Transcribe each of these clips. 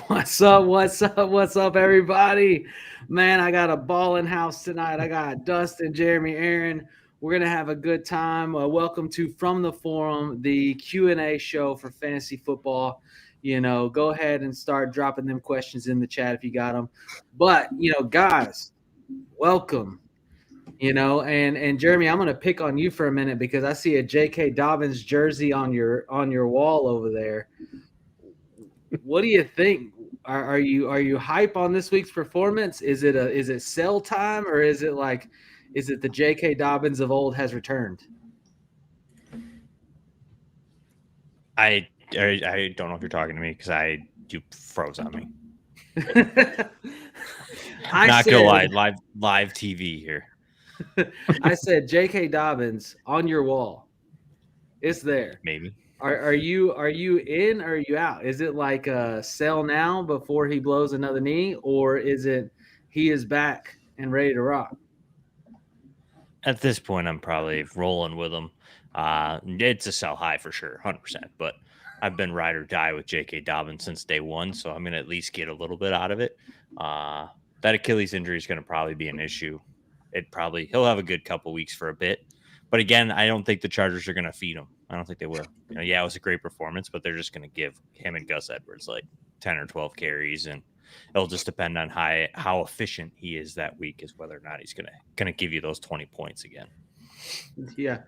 What's up? What's up? What's up, everybody? Man, I got a ballin' house tonight. I got Dustin, Jeremy, Aaron. We're gonna have a good time. Welcome to From the Forum, the Q&A show for fantasy football. Go ahead and start dropping them questions in the chat if you got them. But guys, welcome. And Jeremy, I'm gonna pick on you for a minute because I see a J.K. Dobbins jersey on your wall over there. What do you think? Are you hype on this week's performance? Is it sell time, or is it the J.K. Dobbins of old has returned? I don't know if you're talking to me because you froze on me. Not gonna lie, live TV here. I said J.K. Dobbins on your wall. It's there. Maybe. Are you in or are you out? Is it like a sell now before he blows another knee, or is it he is back and ready to rock? At this point, I'm probably rolling with him. It's a sell high for sure, 100%. But I've been ride or die with J.K. Dobbins since day one, so I'm gonna at least get a little bit out of it. That Achilles injury is gonna probably be an issue. He'll have a good couple weeks for a bit. But again, I don't think the Chargers are going to feed him. I don't think they will. Yeah, it was a great performance, but they're just going to give him and Gus Edwards like 10 or 12 carries, and it'll just depend on how efficient he is that week, is whether or not he's going to give you those 20 points again. Yeah.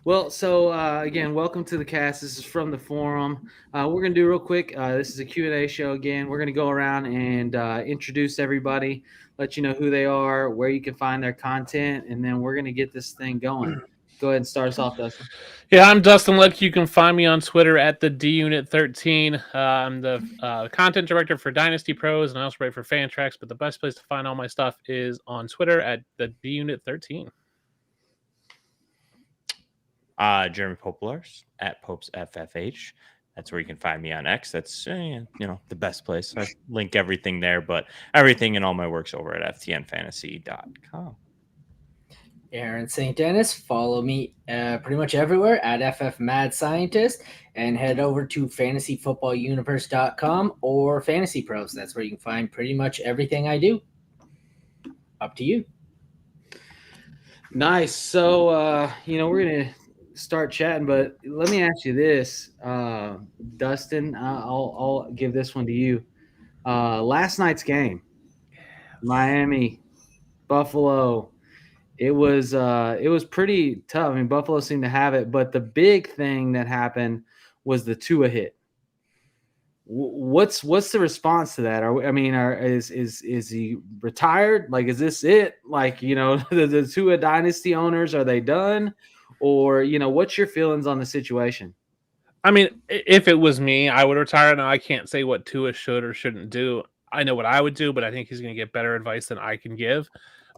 Well, so again, welcome to the cast. This is From the Forum. We're going to do real quick. This is a Q&A show again. We're going to go around and introduce everybody, let you know who they are, where you can find their content, and then we're going to get this thing going. Go ahead and start us off, Dustin. Yeah, I'm Dustin Ludke. You can find me on Twitter at the DUnit13. I'm the content director for Dynasty Pros, and I also write for Fantrax. But the best place to find all my stuff is on Twitter at the DUnit13. Jeremy Popielarz at PopesFFH. That's where you can find me on X. That's the best place. I link everything there, but everything and all my work's over at ftnfantasy.com. Aaron St. Denis. Follow me pretty much everywhere at FF Mad Scientist, and head over to fantasyfootballuniverse.com or Fantasy Pros. That's where you can find pretty much everything I do. Up to you. Nice. So, we're going to start chatting, but let me ask you this, Dustin. I'll give this one to you. Last night's game, Miami, Buffalo. It was pretty tough. I mean, Buffalo seemed to have it, but the big thing that happened was the Tua hit. What's the response to that? Is he retired? Like, is this it? Like, the Tua dynasty owners, are they done? Or what's your feelings on the situation? I mean, if it was me, I would retire. Now I can't say what Tua should or shouldn't do. I know what I would do, but I think he's going to get better advice than I can give.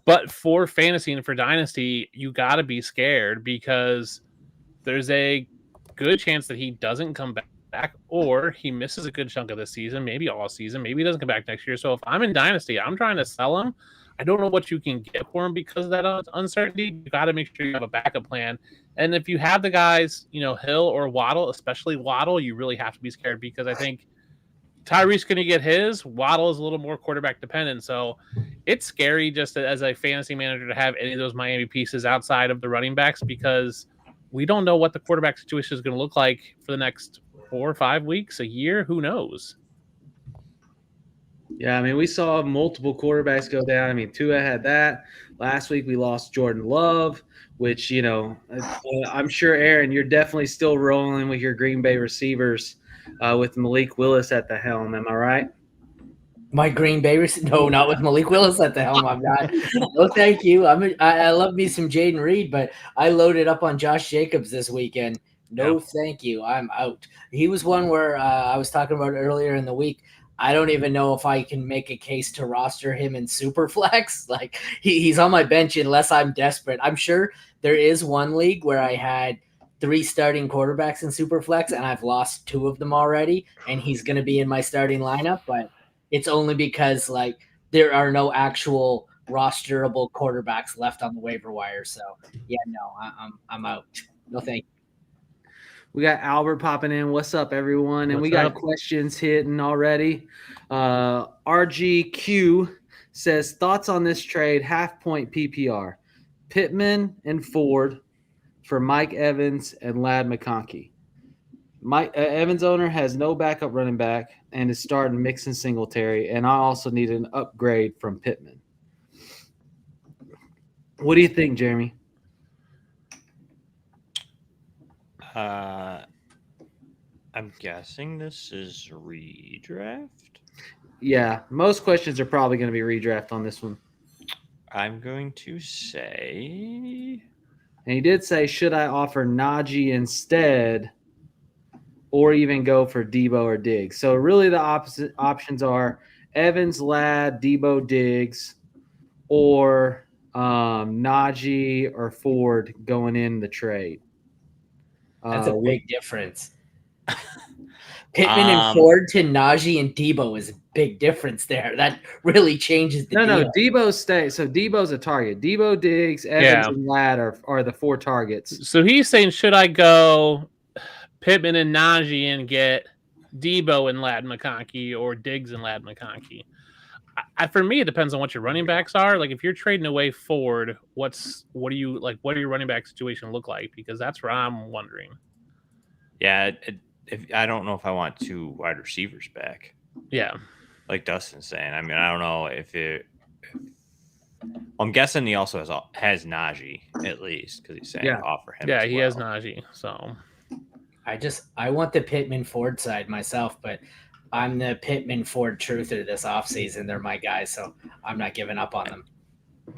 But for fantasy and for dynasty, you got to be scared because there's a good chance that he doesn't come back, or he misses a good chunk of the season, maybe all season. Maybe he doesn't come back next year. So if I'm in dynasty, I'm trying to sell him. I don't know what you can get for him because of that uncertainty. You got to make sure you have a backup plan. And if you have the guys, Hill or Waddle, especially Waddle, you really have to be scared because I think Tyreek's going to get his. Waddle is a little more quarterback dependent. So it's scary just as a fantasy manager to have any of those Miami pieces outside of the running backs because we don't know what the quarterback situation is going to look like for the next 4 or 5 weeks, a year. Who knows? Yeah, I mean, we saw multiple quarterbacks go down. I mean, Tua had that. Last week we lost Jordan Love, which, I'm sure, Aaron, you're definitely still rolling with your Green Bay receivers with Malik Willis at the helm. Am I right? My Green Bay no, not with Malik Willis at the helm. I'm not. No, thank you. I love me some Jaden Reed, but I loaded up on Josh Jacobs this weekend. No, thank you. I'm out. He was one where I was talking about earlier in the week. I don't even know if I can make a case to roster him in Superflex. Like he's on my bench unless I'm desperate. I'm sure there is one league where I had 3 starting quarterbacks in Superflex and I've lost 2 of them already, and he's going to be in my starting lineup, but it's only because there are no actual rosterable quarterbacks left on the waiver wire. So yeah, no, I'm out. No, thank you. We got Albert popping in. What's up, everyone? And we What's got up? questions hitting already. RGQ says, thoughts on this trade, half-point PPR. Pittman and Ford for Mike Evans and Ladd McConkey. Mike Evans owner has no backup running back and is starting Mixon Singletary, and I also need an upgrade from Pittman. What do you think, Jeremy? I'm guessing this is redraft. Yeah, most questions are probably going to be redraft on this one. I'm going to say, And he did say, should I offer Najee instead or even go for Debo or Diggs? So really the opposite options are Evans, Ladd, Debo, Diggs, or Najee or Ford going in the trade. That's a big difference. Pittman and Ford to Najee and Debo is a big difference there. That really changes the deal. No, Debo stays. So Debo's a target. Debo, Diggs, Evans, and Ladd are the 4 targets. So he's saying, should I go Pittman and Najee and get Debo and Ladd McConkey or Diggs and Ladd McConkey? For me, it depends on what your running backs are. Like if you're trading away Ford, what do your running back situation look like? Because that's where I'm wondering. Yeah, I don't know if I want 2 wide receivers back. Yeah, like Dustin's saying. I mean, I don't know if I'm guessing he also has Najee at least because he's saying offer him. Yeah, he has Najee. So I want the Pittman Ford side myself, but I'm the Pittman Ford truther this offseason. They're my guys, so I'm not giving up on them.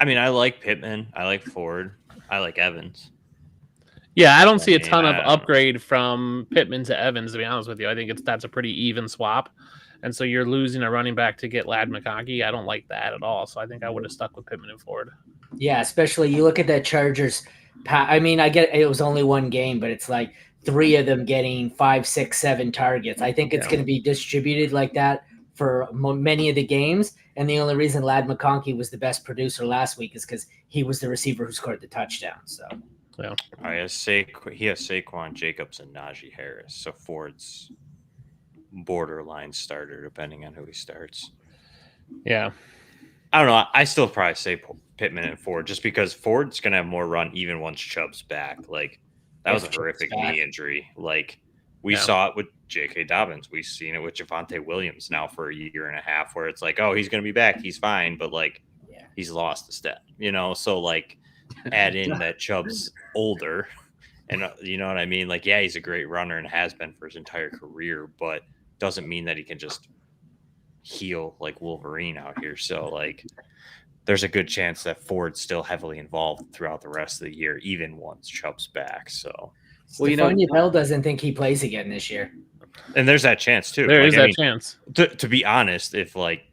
I mean, I like Pittman. I like Ford. I like Evans. Yeah, I don't see a ton of upgrade from Pittman to Evans, to be honest with you. I think that's a pretty even swap. And so you're losing a running back to get Ladd McConkey. I don't like that at all. So I think I would have stuck with Pittman and Ford. Yeah, especially you look at that Chargers. I mean, I get it was only one game, but it's like 3 of them getting 5, 6, 7 targets. I think it's going to be distributed like that for many of the games. And the only reason Ladd McConkey was the best producer last week is because he was the receiver who scored the touchdown. So. Yeah. He has Saquon Jacobs and Najee Harris. So Ford's borderline starter, depending on who he starts. Yeah. I don't know. I still probably say Pittman and Ford just because Ford's going to have more run even once Chubb's back. Like, that was a horrific knee injury. Like, we saw it with J.K. Dobbins. We've seen it with Javonte Williams now for a year and a half where it's like, oh, he's going to be back. He's fine. But, like, he's lost a step, So, like, add in that Chubb's older and you know what I mean? Like, yeah, he's a great runner and has been for his entire career, but doesn't mean that he can just heal like Wolverine out here. So like there's a good chance that Ford's still heavily involved throughout the rest of the year, even once Chubb's back. So Stephania Bell doesn't think he plays again this year. And there's that chance too. There is that chance. To be honest, if like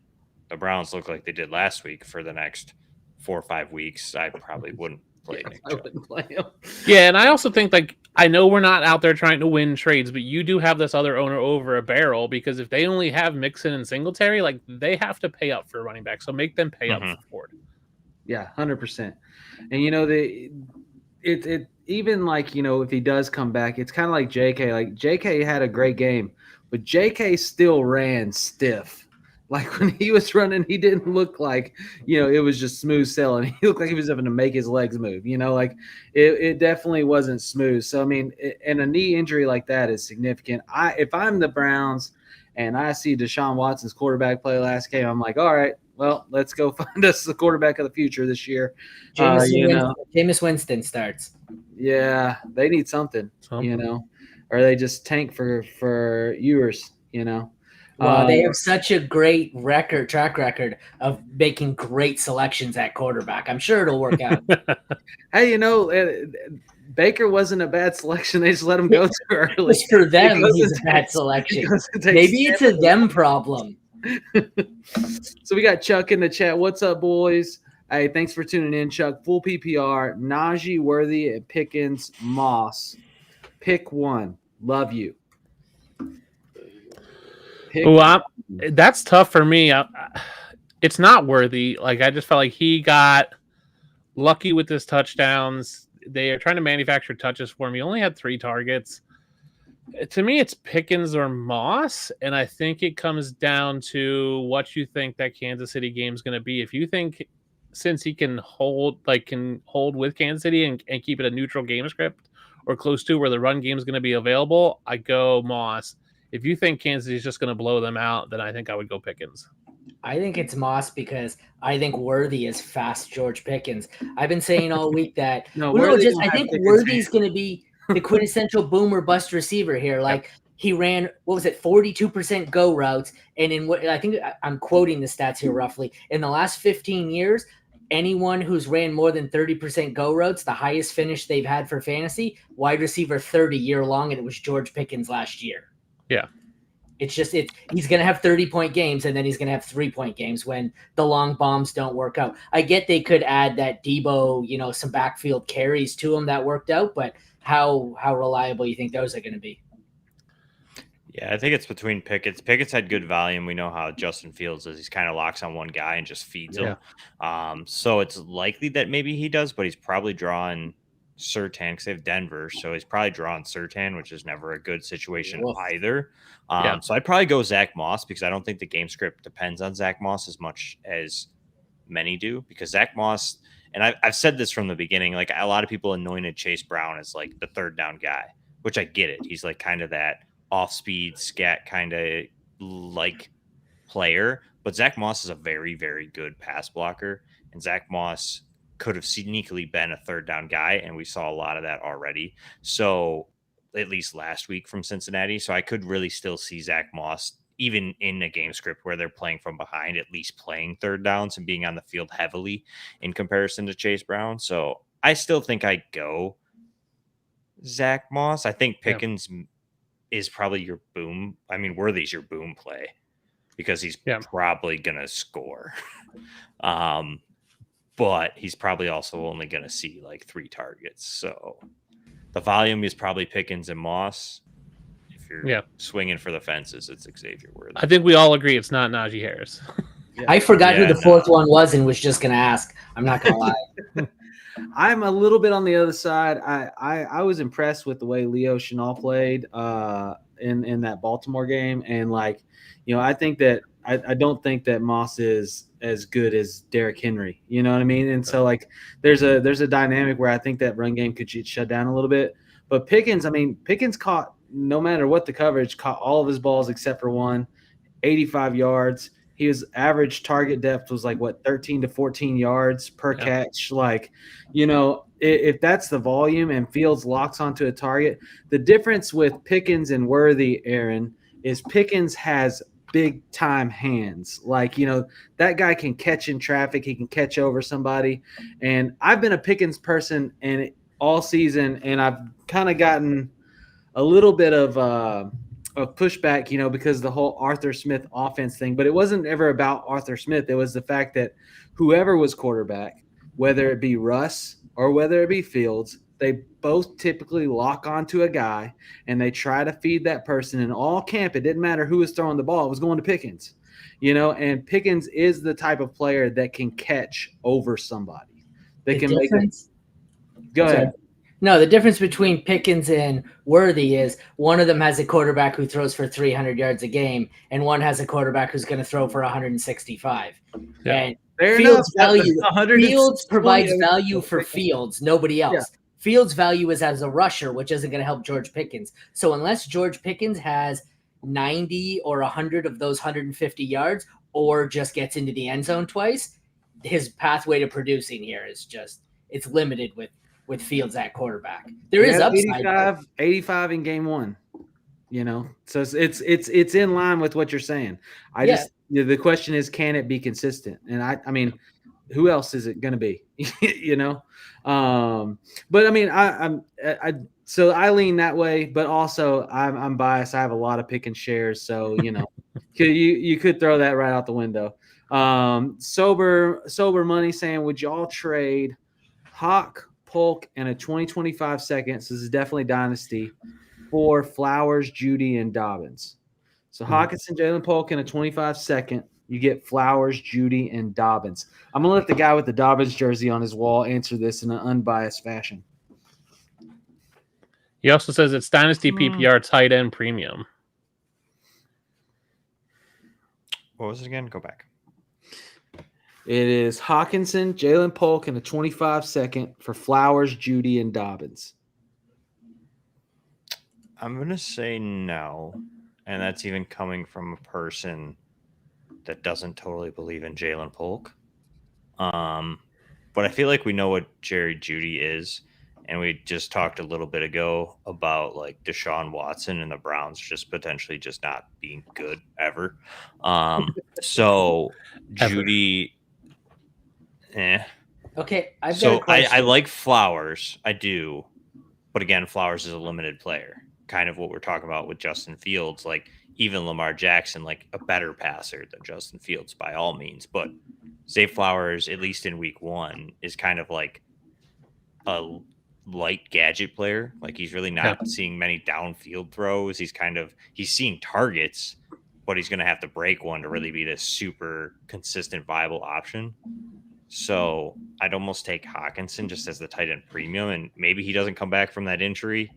the Browns look like they did last week for the next 4 or 5 weeks, I probably wouldn't play Nick Chubb. Wouldn't play him. Yeah, and I also think like I know we're not out there trying to win trades, but you do have this other owner over a barrel because if they only have Mixon and Singletary, like they have to pay up for a running back. So make them pay up for Ford. Yeah, 100%. And it even like if he does come back, it's kind of like JK. Like JK had a great game, but JK still ran stiff. Like when he was running, he didn't look like, it was just smooth sailing. He looked like he was having to make his legs move, like it definitely wasn't smooth. So, I mean, and a knee injury like that is significant. If I'm the Browns and I see Deshaun Watson's quarterback play last game, I'm like, all right, well, let's go find us the quarterback of the future this year. Jameis Winston starts. Yeah, they need something, or they just tank for Ewers, Well, they have such a great track record of making great selections at quarterback. I'm sure it'll work out. Hey, Baker wasn't a bad selection. They just let him go too early. Just for them, he's a bad selection. Maybe it's a them problem. So we got Chuck in the chat. What's up, boys? Hey, thanks for tuning in, Chuck. Full PPR, Najee, Worthy, and Pickens, Moss. Pick one. Love you. That's tough for me. It's not Worthy. Like I just felt like he got lucky with his touchdowns. They are trying to manufacture touches for him. He only had 3 targets. To me, it's Pickens or Moss, and I think it comes down to what you think that Kansas City game is going to be. If you think, since he can hold with Kansas City and keep it a neutral game script or close to where the run game is going to be available, I go Moss. If you think Kansas City is just going to blow them out, then I think I would go Pickens. I think it's Moss because I think Worthy is fast George Pickens. I've been saying all week that I think Worthy's going to be the quintessential boom or bust receiver here. Like he ran, 42% go routes. And in what I think I'm quoting the stats here roughly, in the last 15 years, anyone who's ran more than 30% go routes, the highest finish they've had for fantasy, wide receiver 30 year long, and it was George Pickens last year. Yeah. It's just he's going to have 30-point games, and then he's going to have 3-point games when the long bombs don't work out. I get they could add that Debo, some backfield carries to him that worked out, but how reliable you think those are going to be? Yeah, I think it's between Pickett's. Pickett's had good volume. We know how Justin Fields is. He's kind of locks on one guy and just feeds him. So it's likely that maybe he does, but he's probably drawing Surtain because they have Denver. So he's probably drawing Surtain, which is never a good situation either. So I'd probably go Zach Moss because I don't think the game script depends on Zach Moss as much as many do, because Zach Moss, and I've said this from the beginning, like a lot of people anointed Chase Brown as like the third down guy, which I get it. He's like kind of that off-speed scat kind of like player, but Zach Moss is a very, very good pass blocker, and Zach Moss could have sneakily been a third down guy, and we saw a lot of that already. So at least last week from Cincinnati. So I could really still see Zach Moss, even in a game script where they're playing from behind, at least playing third downs and being on the field heavily in comparison to Chase Brown. So I still think I go Zach Moss. I think Pickens is probably your boom. I mean, Worthy's your boom play because he's probably going to score. But he's probably also only going to see like 3 targets. So the volume is probably Pickens and Moss. If you're swinging for the fences, it's Xavier Worthy. I think we all agree it's not Najee Harris. I forgot who the fourth one was and was just going to ask. I'm not going to lie. I'm a little bit on the other side. I was impressed with the way Leo Chenal played in that Baltimore game. And I think that I don't think that Moss is as good as Derrick Henry. You know what I mean? And so there's a dynamic where I think that run game could shut down a little bit. But Pickens caught, no matter what the coverage, caught all of his balls except for one, 85 yards. His average target depth was 13 to 14 yards per catch. If that's the volume and Fields locks onto a target, the difference with Pickens and Worthy, Aaron, is Pickens has big time hands. That guy can catch in traffic. He can catch over somebody. And I've been a Pickens person all season, and I've kind of gotten a little bit of pushback, because the whole Arthur Smith offense thing. But it wasn't ever about Arthur Smith. It was the fact that whoever was quarterback, whether it be Russ or whether it be Fields, they both typically lock onto a guy and they try to feed that person. In all camp, it didn't matter who was throwing the ball. It was going to Pickens, and Pickens is the type of player that can catch over somebody. They can make it. Go ahead. No, the difference between Pickens and Worthy is one of them has a quarterback who throws for 300 yards a game, and one has a quarterback who's going to throw for 165. Yeah. And Fields provides value for Fields, nobody else. Yeah. Fields' value is as a rusher, which isn't going to help George Pickens. So unless George Pickens has 90 or 100 of those 150 yards or just gets into the end zone twice, his pathway to producing here is it's limited with Fields at quarterback. There is upside. 85 in game 1, so it's in line with what you're saying. The question is, can it be consistent? And I mean, who else is it going to be? But I mean, so I lean that way, but also I'm biased. I have a lot of Pickens shares, so you could throw that right out the window. Sober money saying, would y'all trade Hawk, Polk, and a 2025 second? So this is definitely dynasty for Flowers, Judy, and Dobbins. So Hawkinson, Jalen Polk, and a 25 second. You get Flowers, Judy, and Dobbins. I'm going to let the guy with the Dobbins jersey on his wall answer this in an unbiased fashion. He also says it's Dynasty PPR tight end premium. What was it again? Go back. It is Hawkinson, Jalen Polk, and a 25-second for Flowers, Judy, and Dobbins. I'm going to say no. And that's even coming from a person that doesn't totally believe in Jalen Polk. But I feel like we know what Jerry Judy is. And we just talked a little bit ago about like Deshaun Watson and the Browns just potentially just not being good ever. So Judy, Okay, I've got So a question. I like Flowers. I do. But again, Flowers is a limited player. Kind of what we're talking about with Justin Fields. Like even Lamar Jackson, like a better passer than Justin Fields by all means. But Zay Flowers, at least in week 1, is kind of like a light gadget player. Like he's really not seeing many downfield throws. He's seeing targets, but he's going to have to break one to really be this super consistent, viable option. So I'd almost take Hawkinson just as the tight end premium, and maybe he doesn't come back from that injury.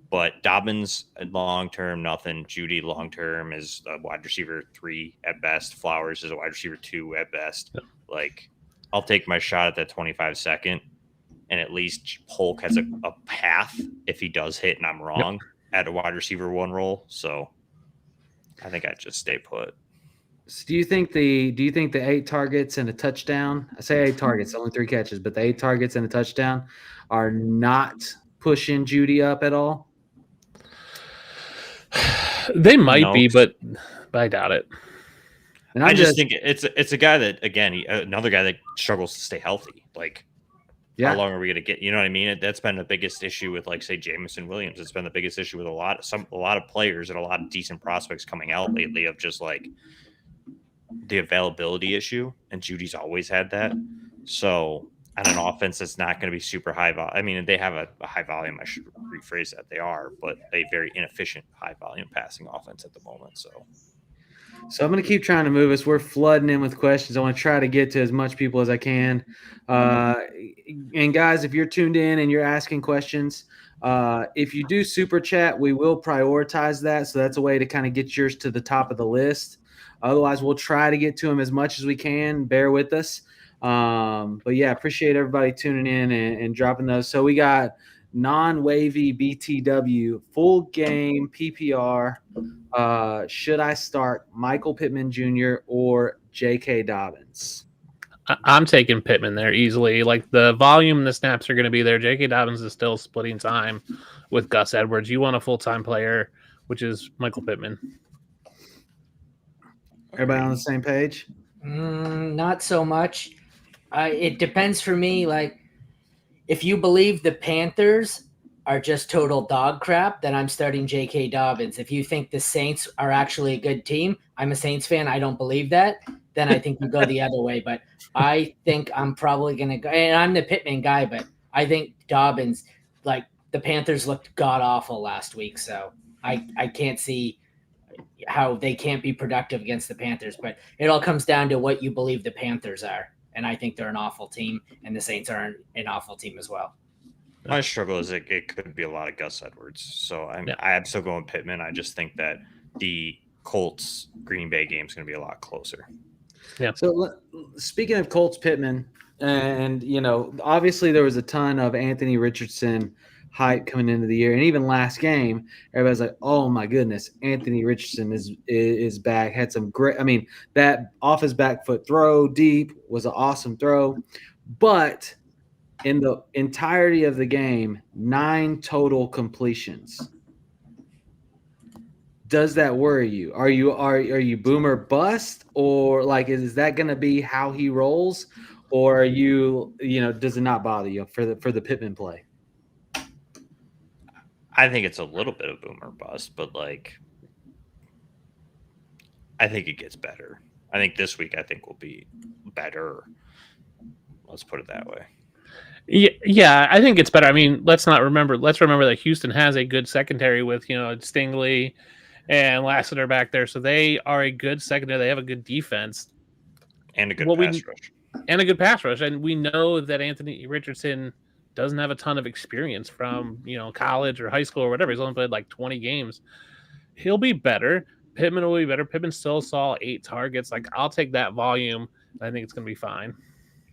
But Dobbins long term, nothing. Judy long term is a wide receiver 3 at best. Flowers is a wide receiver 2 at best. Yeah. Like I'll take my shot at that 25-second, and at least Polk has a path if he does hit and I'm wrong at a wide receiver 1 role. So I think I'd just stay put. So do you think the 8 targets and a touchdown? I say 8 targets, only 3 catches, but the 8 targets and a touchdown are not pushing Judy up at all? They might be, but I doubt it. And I just think it's a guy that, again, another guy that struggles to stay healthy. Like, how long are we going to get? You know what I mean? That's been the biggest issue with, like, say, Jameson Williams. It's been the biggest issue with a lot of players and a lot of decent prospects coming out lately of just like the availability issue. And Judy's always had that. So on an offense that's not going to be super high volume. I mean, they have a high volume. I should rephrase that. They are, but a very inefficient high volume passing offense at the moment. So I'm going to keep trying to move us. We're flooding in with questions. I want to try to get to as much people as I can. And guys, if you're tuned in and you're asking questions, if you do super chat, we will prioritize that. So that's a way to kind of get yours to the top of the list. Otherwise, we'll try to get to them as much as we can. Bear with us. But yeah, appreciate everybody tuning in and dropping those. So we got non-wavy BTW, full game PPR. Should I start Michael Pittman Jr. or J.K. Dobbins? I'm taking Pittman there easily. Like the volume and the snaps are going to be there. J.K. Dobbins is still splitting time with Gus Edwards. You want a full-time player, which is Michael Pittman. Everybody on the same page? Not so much. It depends for me. Like, if you believe the Panthers are just total dog crap, then I'm starting J.K. Dobbins. If you think the Saints are actually a good team, I'm a Saints fan. I don't believe that. Then I think you go the other way. But I think I'm probably going to go – and I'm the Pittman guy, but I think Dobbins – like, the Panthers looked god-awful last week, so I can't see how they can't be productive against the Panthers. But it all comes down to what you believe the Panthers are. And I think they're an awful team, and the Saints are an awful team as well. My struggle is it could be a lot of Gus Edwards. So I'm still going Pittman. I just think that the Colts Green Bay game is going to be a lot closer. Yeah. So speaking of Colts Pittman, and obviously there was a ton of Anthony Richardson hype coming into the year, and even last game, everybody's like, "Oh my goodness, Anthony Richardson is back." Had some great. I mean, that off his back foot throw deep was an awesome throw, but in the entirety of the game, 9 total completions. Does that worry you? Are you boomer bust, or like is that going to be how he rolls, or are you does it not bother you for the Pittman play? I think it's a little bit of boomer bust, but like I think it gets better. I think this week will be better. Let's put it that way. Yeah, I think it's better. I mean, let's remember that Houston has a good secondary with Stingley and Lassiter back there, so they are a good secondary. They have a good defense and a good pass rush. And a good pass rush. And we know that Anthony Richardson doesn't have a ton of experience from, college or high school or whatever. He's only played like 20 games. He'll be better. Pittman will be better. Pittman still saw 8 targets. Like, I'll take that volume. I think it's going to be fine.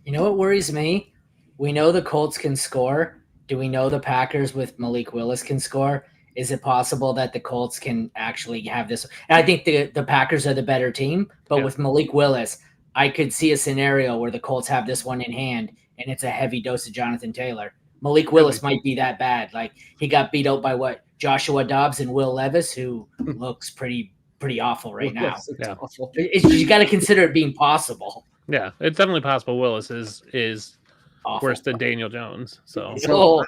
You know what worries me? We know the Colts can score. Do we know the Packers with Malik Willis can score? Is it possible that the Colts can actually have this? And I think the Packers are the better team, but with Malik Willis, I could see a scenario where the Colts have this one in hand, and it's a heavy dose of Jonathan Taylor. Malik Willis might be that bad. Like, he got beat out by Joshua Dobbs and Will Levis, who looks pretty awful right now. Yeah. You got to consider it being possible. Yeah, it's definitely possible. Willis is Awful. Worse than Daniel Jones. So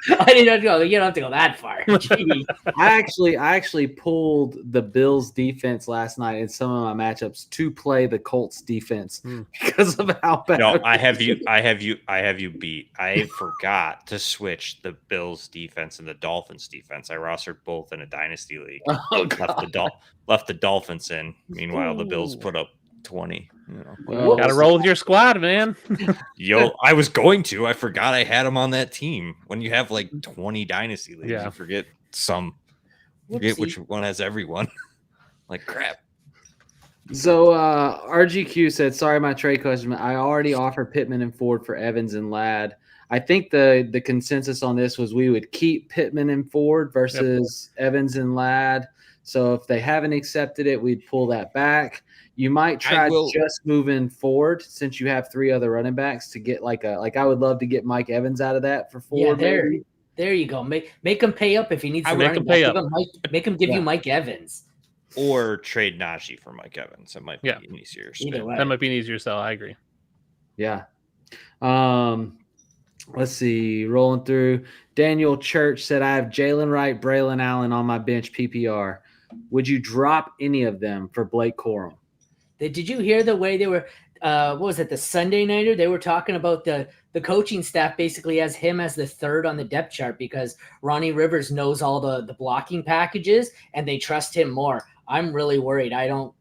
I didn't go. You don't have to go that far. I actually pulled the Bills defense last night in some of my matchups to play the Colts defense because of how bad. No, I have you beat. I forgot to switch the Bills defense and the Dolphins defense. I rostered both in a dynasty league. Oh, left the Dolphins in. Meanwhile, the Bills put up 20. Well, gotta roll with your squad, man. I was going to. I forgot I had him on that team. When you have like 20 dynasty leagues, you forget which one has everyone. Like crap. So RGQ said, "Sorry, my trade question. I already offered Pittman and Ford for Evans and Ladd. I think the consensus on this was we would keep Pittman and Ford versus Evans and Ladd. So if they haven't accepted it, we'd pull that back. You might try just moving forward since you have 3 other running backs to get I would love to get Mike Evans out of that for Ford. Yeah, there you go. Make him pay up if he needs to. Make him pay up. Make him give you Mike Evans. Or trade Najee for Mike Evans. It might be an easier spin. That might be an easier sell. I agree. Yeah. Let's see. Rolling through. Daniel Church said, I have Jalen Wright, Braylon Allen on my bench PPR. Would you drop any of them for Blake Corum? Did you hear the way they were what was it, the Sunday Nighter? They were talking about the coaching staff basically has him as the 3rd on the depth chart because Ronnie Rivers knows all the blocking packages and they trust him more. I'm really worried. I don't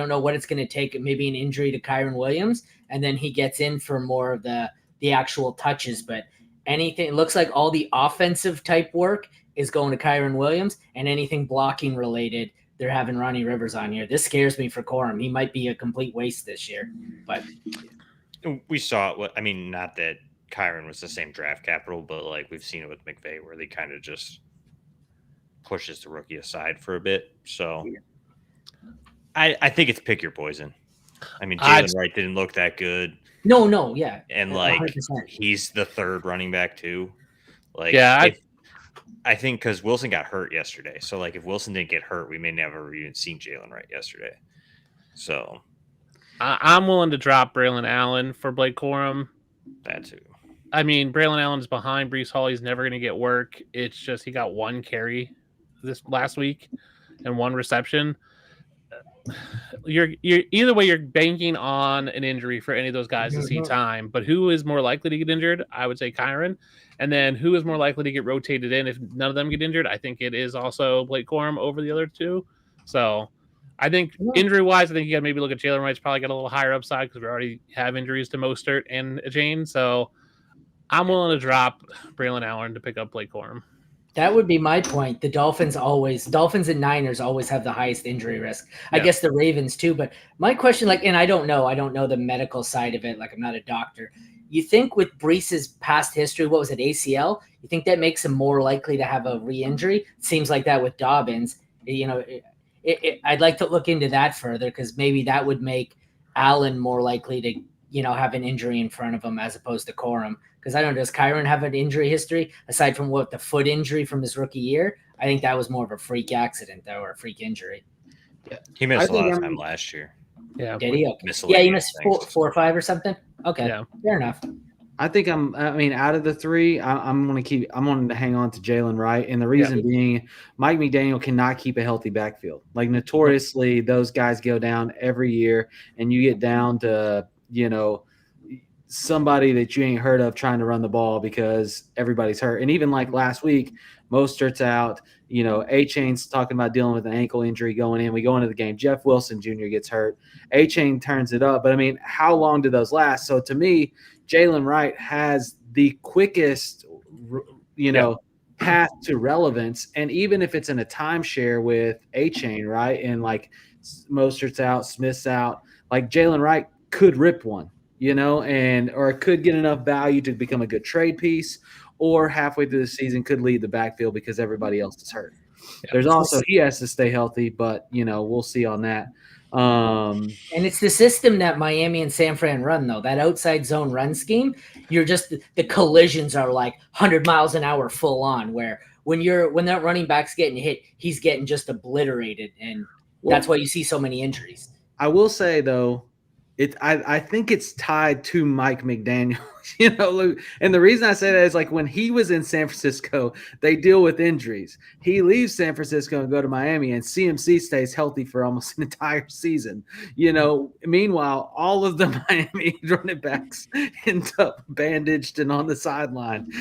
know what it's going to take, maybe an injury to Kyren Williams, and then he gets in for more of the actual touches. But anything, it looks like all the offensive type work is going to Kyren Williams, and anything blocking related, they're having Ronnie Rivers on here. This scares me for Corum. He might be a complete waste this year. But we saw it. I mean, not that Kyren was the same draft capital, but like we've seen it with McVay where they kind of just pushes the rookie aside for a bit. So I think it's pick your poison. I mean, Jalen Wright didn't look that good. No, yeah. And like 100%. He's the 3rd running back too. Like, I think because Wilson got hurt yesterday. So, like, if Wilson didn't get hurt, we may never even seen Jalen Wright yesterday. So, I'm willing to drop Braylon Allen for Blake Corum. That too. I mean, Braylon Allen's behind Breece Hall. He's never going to get work. It's just he got 1 carry this last week and 1 reception. You're either way, you're banking on an injury for any of those guys to see time. But who is more likely to get injured? I would say Kyren. And then who is more likely to get rotated in if none of them get injured? I think it is also Blake Corum over the other 2. So I think injury-wise, I think you got to maybe look at Jalen Wright's probably got a little higher upside because we already have injuries to Mostert and Jane. So I'm willing to drop Braylon Allen to pick up Blake Corum. That would be my point. The Dolphins and Niners always have the highest injury risk. I guess the Ravens too. But my question, and I don't know the medical side of it. Like, I'm not a doctor. You think with Breece's past history, what was it, ACL? You think that makes him more likely to have a re-injury? It seems like that with Dobbins. I'd like to look into that further because maybe that would make Allen more likely to, have an injury in front of him as opposed to Corum. Because I don't know, does Kyren have an injury history aside from the foot injury from his rookie year? I think that was more of a freak accident though, or a freak injury. Yeah, he missed a lot of time last year. Yeah, did he? Okay. He missed 4 or 5 or something. Okay, fair enough. I think out of the 3, I'm going to hang on to Jalen Wright. And the reason being Mike McDaniel cannot keep a healthy backfield. Like notoriously, those guys go down every year and you get down to, somebody that you ain't heard of trying to run the ball because everybody's hurt. And even like last week, Mostert's out, A-Chain's talking about dealing with an ankle injury going in. We go into the game. Jeff Wilson Jr. gets hurt. A-Chain turns it up. But, I mean, how long do those last? So, to me, Jalen Wright has the quickest path to relevance. And even if it's in a timeshare with A-Chain, right? And like Mostert's out, Smith's out, like Jalen Wright could rip one, or could get enough value to become a good trade piece, or halfway through the season could lead the backfield because everybody else is hurt. Yeah. There's also he has to stay healthy, but we'll see on that. And it's the system that Miami and San Fran run, though. That outside zone run scheme, you're just the collisions are like 100 miles an hour full on. Where when that running back's getting hit, he's getting just obliterated, and that's why you see so many injuries. I will say though, I think it's tied to Mike McDaniel, and the reason I say that is like when he was in San Francisco, they deal with injuries. He leaves San Francisco and go to Miami, and CMC stays healthy for almost an entire season. Meanwhile, all of the Miami running backs end up bandaged and on the sideline.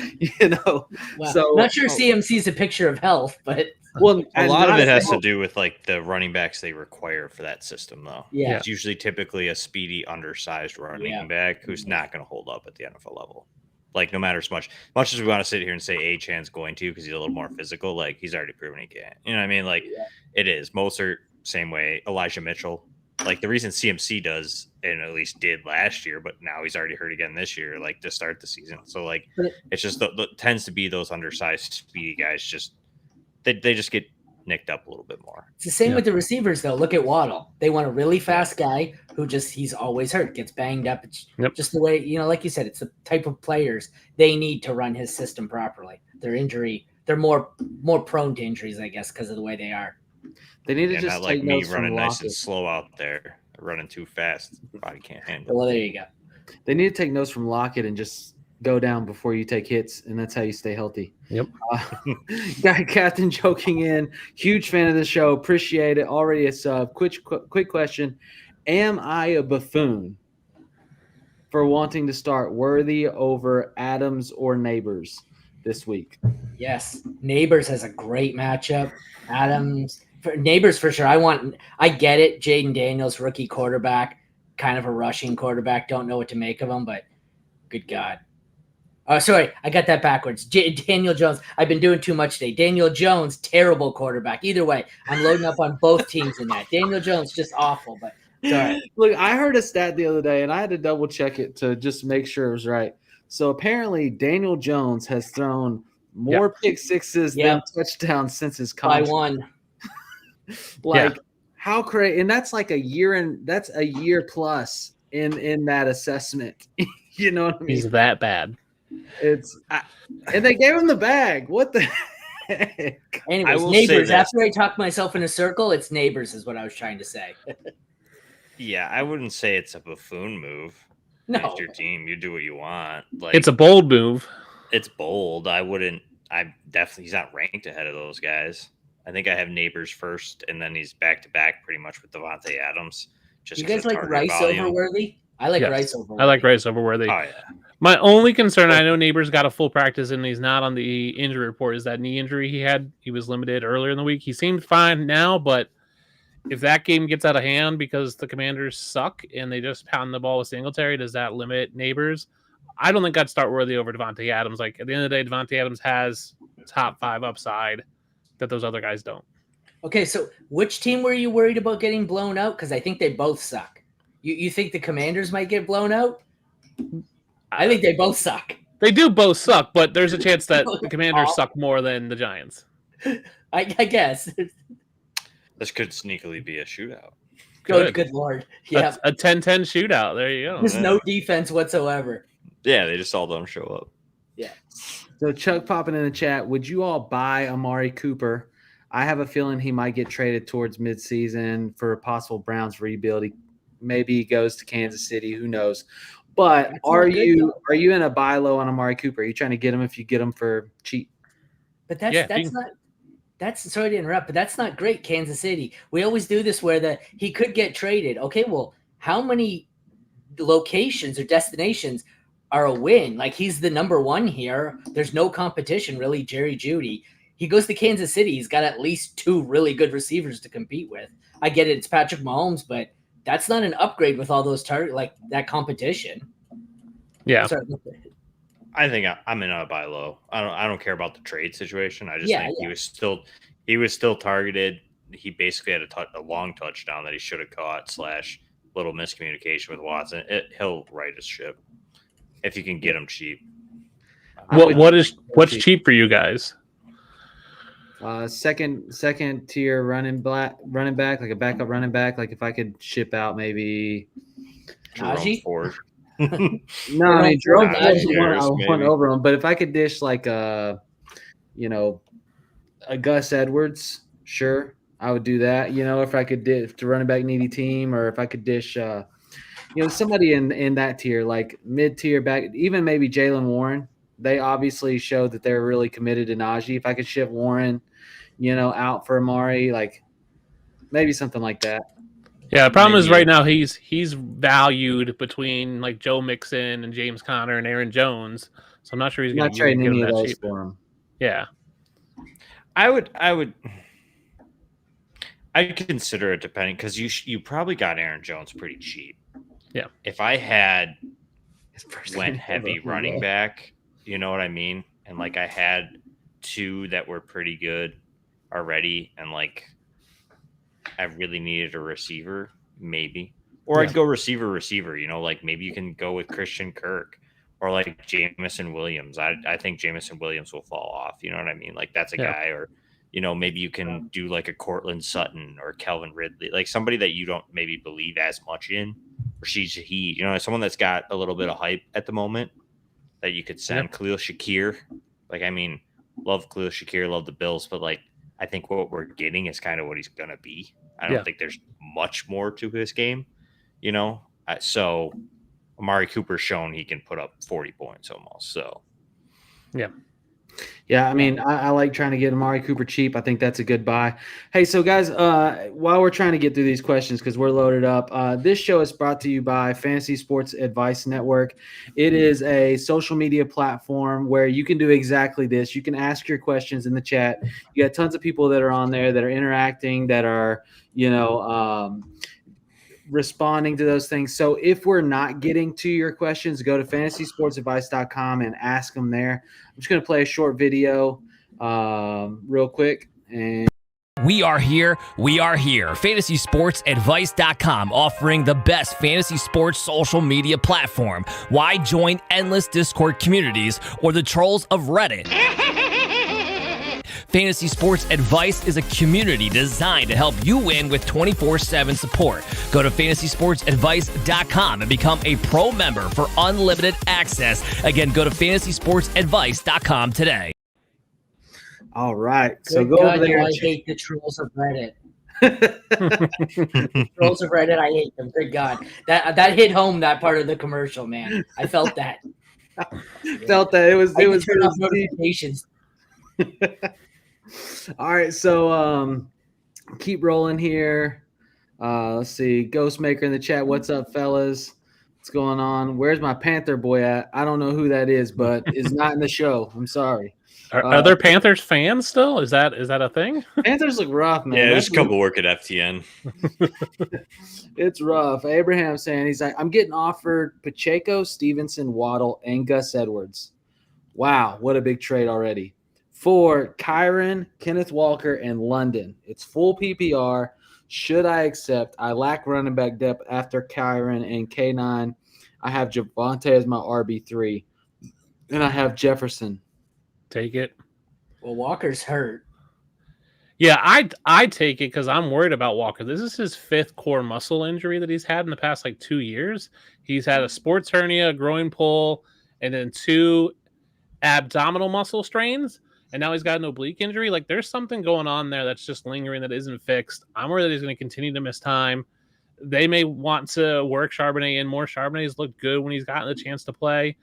Well, so not sure CMC is a picture of health, but. Well, a lot of it has to do with like the running backs they require for that system, though. Yeah, it's usually typically a speedy, undersized running back who's not going to hold up at the NFL level. Like no matter as much as we want to sit here and say A-Chan's going to because he's a little more physical, like he's already proven he can. You know what I mean? Like it is. Mostert same way. Elijah Mitchell. Like the reason CMC does and at least did last year, but now he's already hurt again this year, like to start the season. So like it's just tends to be those undersized, speedy guys just. They just get nicked up a little bit more. It's the same with the receivers, though. Look at Waddle. They want a really fast guy who he's always hurt, gets banged up. It's just the way, like you said, it's the type of players they need to run his system properly. They're more prone to injuries, I guess, because of the way they are. They need to just take notes running from nice and slow out there, running too fast. Body can't handle. Well, there you go. They need to take notes from Lockett and just go down before you take hits, and that's how you stay healthy. Yep. Guy Captain joking in. Huge fan of the show. Appreciate it. Already a sub. Quick question. Am I a buffoon for wanting to start Worthy over Adams or Neighbors this week? Yes. Neighbors has a great matchup. Adams – Neighbors for sure. I get it. Jaden Daniels, rookie quarterback, kind of a rushing quarterback. Don't know what to make of him, but good God. Sorry, I got that backwards. Daniel Jones. I've been doing too much today. Daniel Jones, terrible quarterback. Either way, I'm loading up on both teams in that. Daniel Jones, just awful, but sorry. Look, I heard a stat the other day, and I had to double check it to just make sure it was right. So apparently, Daniel Jones has thrown more pick sixes than touchdowns since his contract. By one. How crazy! And that's like a year plus in that assessment. You know what I mean? He's that bad. And they gave him the bag. What the heck? Anyways, Neighbors. After I talk myself in a circle, it's Neighbors is what I was trying to say. Yeah, I wouldn't say it's a buffoon move. No, it's your team. You do what you want. Like it's a bold move. It's bold. He's not ranked ahead of those guys. I think I have Neighbors first, and then he's back to back pretty much with Devontae Adams. You guys like Rice over Worthy? I like Rice over Worthy. I like Rice over Worthy. Oh yeah. My only concern, I know Neighbors got a full practice and he's not on the injury report, is that knee injury he had. He was limited earlier in the week. He seemed fine now, but if that game gets out of hand because the Commanders suck and they just pound the ball with Singletary, does that limit Neighbors? I don't think I'd start Worthy over Devontae Adams. Like at the end of the day, Devontae Adams has top 5 upside that those other guys don't. Okay, so which team were you worried about getting blown out? Because I think they both suck. You think the Commanders might get blown out? I think they both suck. They do both suck, but there's a chance that the Commanders suck more than the Giants. I guess. This could sneakily be a shootout. Good Lord. Yeah. A 10-10 shootout. There you go. There's no defense whatsoever. Yeah, they just all don't show up. Yeah. So Chuck popping in the chat, would you all buy Amari Cooper? I have a feeling he might get traded towards midseason for a possible Browns rebuild. Maybe he goes to Kansas City. Who knows? But are you in a buy low on Amari Cooper? Are you trying to get him if you get him for cheap? But that's sorry to interrupt, but that's not great, Kansas City. We always do this where he could get traded. Okay, well, how many locations or destinations are a win? Like he's the number 1 here. There's no competition really. Jerry Jeudy. He goes to Kansas City. He's got at least 2 really good receivers to compete with. I get it. It's Patrick Mahomes, but that's not an upgrade with all those that competition. Yeah. I think I'm in a buy low. I don't care about the trade situation. I just think he was still targeted. He basically had a long touchdown that he should have caught / little miscommunication with Watson. He'll right his ship if you can get him cheap. What's cheap for you guys? Second tier running back, like a backup running back. Like if I could ship out maybe Jerome Ford. No, I mean Jerome Ford I want over him, but if I could dish like a Gus Edwards, sure, I would do that. If I could dish to running back needy team, or if I could dish somebody in that tier, like mid tier back, even maybe Jaylen Warren. They obviously showed that they're really committed to Najee. If I could ship Warren, out for Amari, like maybe something like that. Yeah, the problem is right now he's valued between like Joe Mixon and James Conner and Aaron Jones. So I'm not sure he's going to trade any of those for him. Yeah. I'd consider it depending, because you probably got Aaron Jones pretty cheap. Yeah. If I had went heavy running back, you know what I mean? And like I had two that were pretty good already, and like I really needed a receiver, maybe. Or I'd go receiver, like maybe you can go with Christian Kirk or like Jamison Williams. I think Jamison Williams will fall off. You know what I mean? Like that's a guy, or maybe you can do like a Cortland Sutton or Calvin Ridley, like somebody that you don't maybe believe as much in, or someone that's got a little bit of hype at the moment that you could send. Khalil Shakir. Like, I mean, love Khalil Shakir, love the Bills, but like I think what we're getting is kind of what he's gonna be. I don't think there's much more to his game, So Amari Cooper's shown he can put up 40 points almost. So, yeah. I mean, I like trying to get Amari Cooper cheap. I think that's a good buy. Hey, so guys, while we're trying to get through these questions because we're loaded up, this show is brought to you by Fantasy Sports Advice Network. It is a social media platform where you can do exactly this. You can ask your questions in the chat. You got tons of people that are on there that are interacting, that are, responding to those things. So if we're not getting to your questions, go to fantasysportsadvice.com and ask them there. I'm just going to play a short video real quick. And We are here. FantasySportsAdvice.com, offering the best fantasy sports social media platform. Why join endless Discord communities or the trolls of Reddit? Fantasy Sports Advice is a community designed to help you win with 24/7 support. Go to FantasySportsAdvice.com and become a pro member for unlimited access. Again, go to FantasySportsAdvice.com today. All right. So go over there. I hate the trolls of Reddit. Trolls of Reddit, I hate them. Good God. That hit home, that part of the commercial, man. I felt that. Felt that. It was turn off notifications. All right, so keep rolling here. Let's see. Ghostmaker in the chat. What's up, fellas? What's going on? Where's my Panther boy at? I don't know who that is, but it's not in the show. I'm sorry. Are there Panthers fans still? Is that a thing? Panthers look rough, man. Yeah, there's a couple work at FTN. It's rough. Abraham saying, he's like, I'm getting offered Pacheco, Stevenson, Waddle, and Gus Edwards. Wow, what a big trade already. For Kyron, Kenneth Walker, and London. It's full PPR. Should I accept? I lack running back depth after Kyron and K9. I have Javonte as my RB3. And I have Jefferson. Take it. Well, Walker's hurt. Yeah, I'd take it because I'm worried about Walker. This is his 5th core muscle injury that he's had in the past 2 years. He's had a sports hernia, groin pull, and then 2 abdominal muscle strains. And now he's got an oblique injury. Like, there's something going on there that's just lingering that isn't fixed. I'm worried that he's going to continue to miss time. They may want to work Charbonnet in more. Charbonnet's looked good when he's gotten the chance to play.